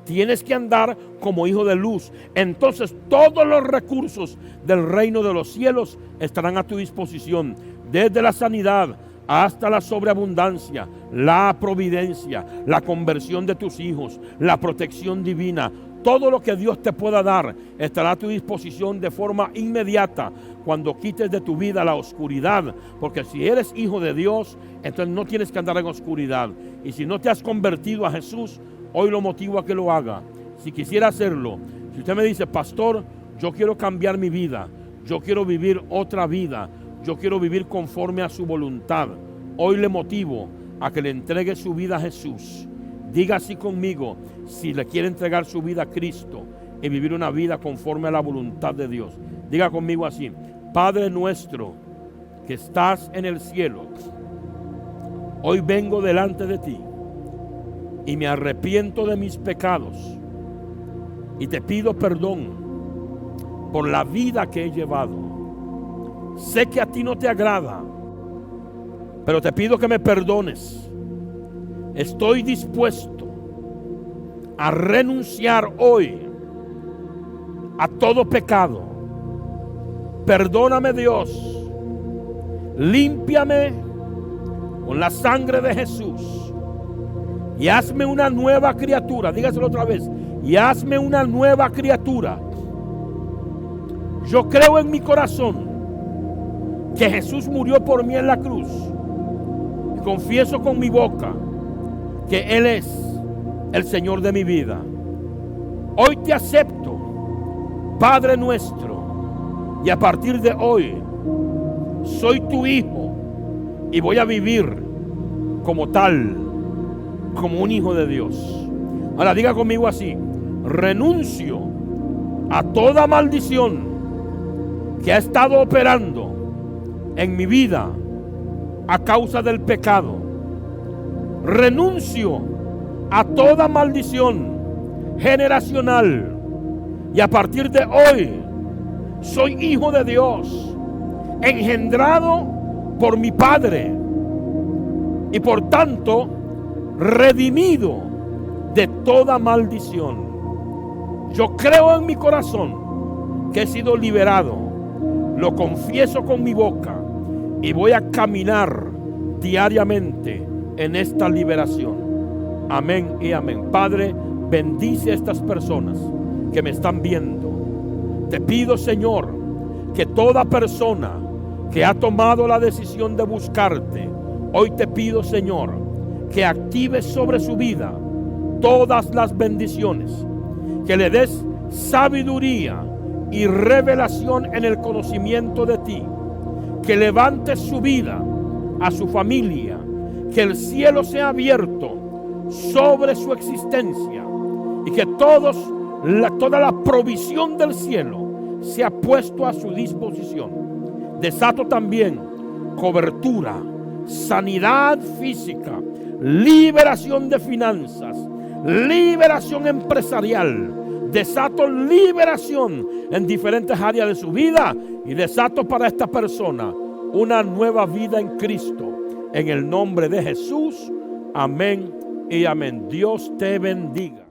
Tienes que andar como hijo de luz. Entonces todos los recursos del reino de los cielos estarán a tu disposición, desde la sanidad hasta la sobreabundancia, la providencia, la conversión de tus hijos, la protección divina. Todo lo que Dios te pueda dar estará a tu disposición de forma inmediata cuando quites de tu vida la oscuridad. Porque si eres hijo de Dios, entonces no tienes que andar en oscuridad. Y si no te has convertido a Jesús, hoy lo motivo a que lo haga. Si quisiera hacerlo, si usted me dice, pastor, yo quiero cambiar mi vida, yo quiero vivir otra vida, yo quiero vivir conforme a su voluntad, hoy le motivo a que le entregue su vida a Jesús. Diga así conmigo, si le quiere entregar su vida a Cristo y vivir una vida conforme a la voluntad de Dios. Diga conmigo así: Padre nuestro que estás en el cielo, hoy vengo delante de ti y me arrepiento de mis pecados y te pido perdón por la vida que he llevado. Sé que a ti no te agrada, pero te pido que me perdones. Estoy dispuesto a renunciar hoy a todo pecado. Perdóname, Dios. Límpiame con la sangre de Jesús y hazme una nueva criatura. Dígaselo otra vez. Y hazme una nueva criatura. Yo creo en mi corazón que Jesús murió por mí en la cruz. Y confieso con mi boca que Él es el Señor de mi vida. Hoy te acepto, Padre nuestro, y a partir de hoy soy tu hijo y voy a vivir como tal, como un hijo de Dios. Ahora diga conmigo así: renuncio a toda maldición que ha estado operando en mi vida a causa del pecado. Renuncio a toda maldición generacional y a partir de hoy soy hijo de Dios, engendrado por mi Padre y por tanto redimido de toda maldición. Yo creo en mi corazón que he sido liberado, lo confieso con mi boca y voy a caminar diariamente en esta liberación. Amén y amén. Padre, bendice a estas personas que me están viendo. Te pido, Señor, que toda persona que ha tomado la decisión de buscarte, hoy te pido, Señor, que actives sobre su vida todas las bendiciones, que le des sabiduría y revelación en el conocimiento de ti, que levantes su vida, a su familia, que el cielo sea abierto sobre su existencia y que toda la provisión del cielo sea puesto a su disposición. Desato también cobertura, sanidad física, liberación de finanzas, liberación empresarial. Desato liberación en diferentes áreas de su vida y desato para esta persona una nueva vida en Cristo. En el nombre de Jesús, amén y amén. Dios te bendiga.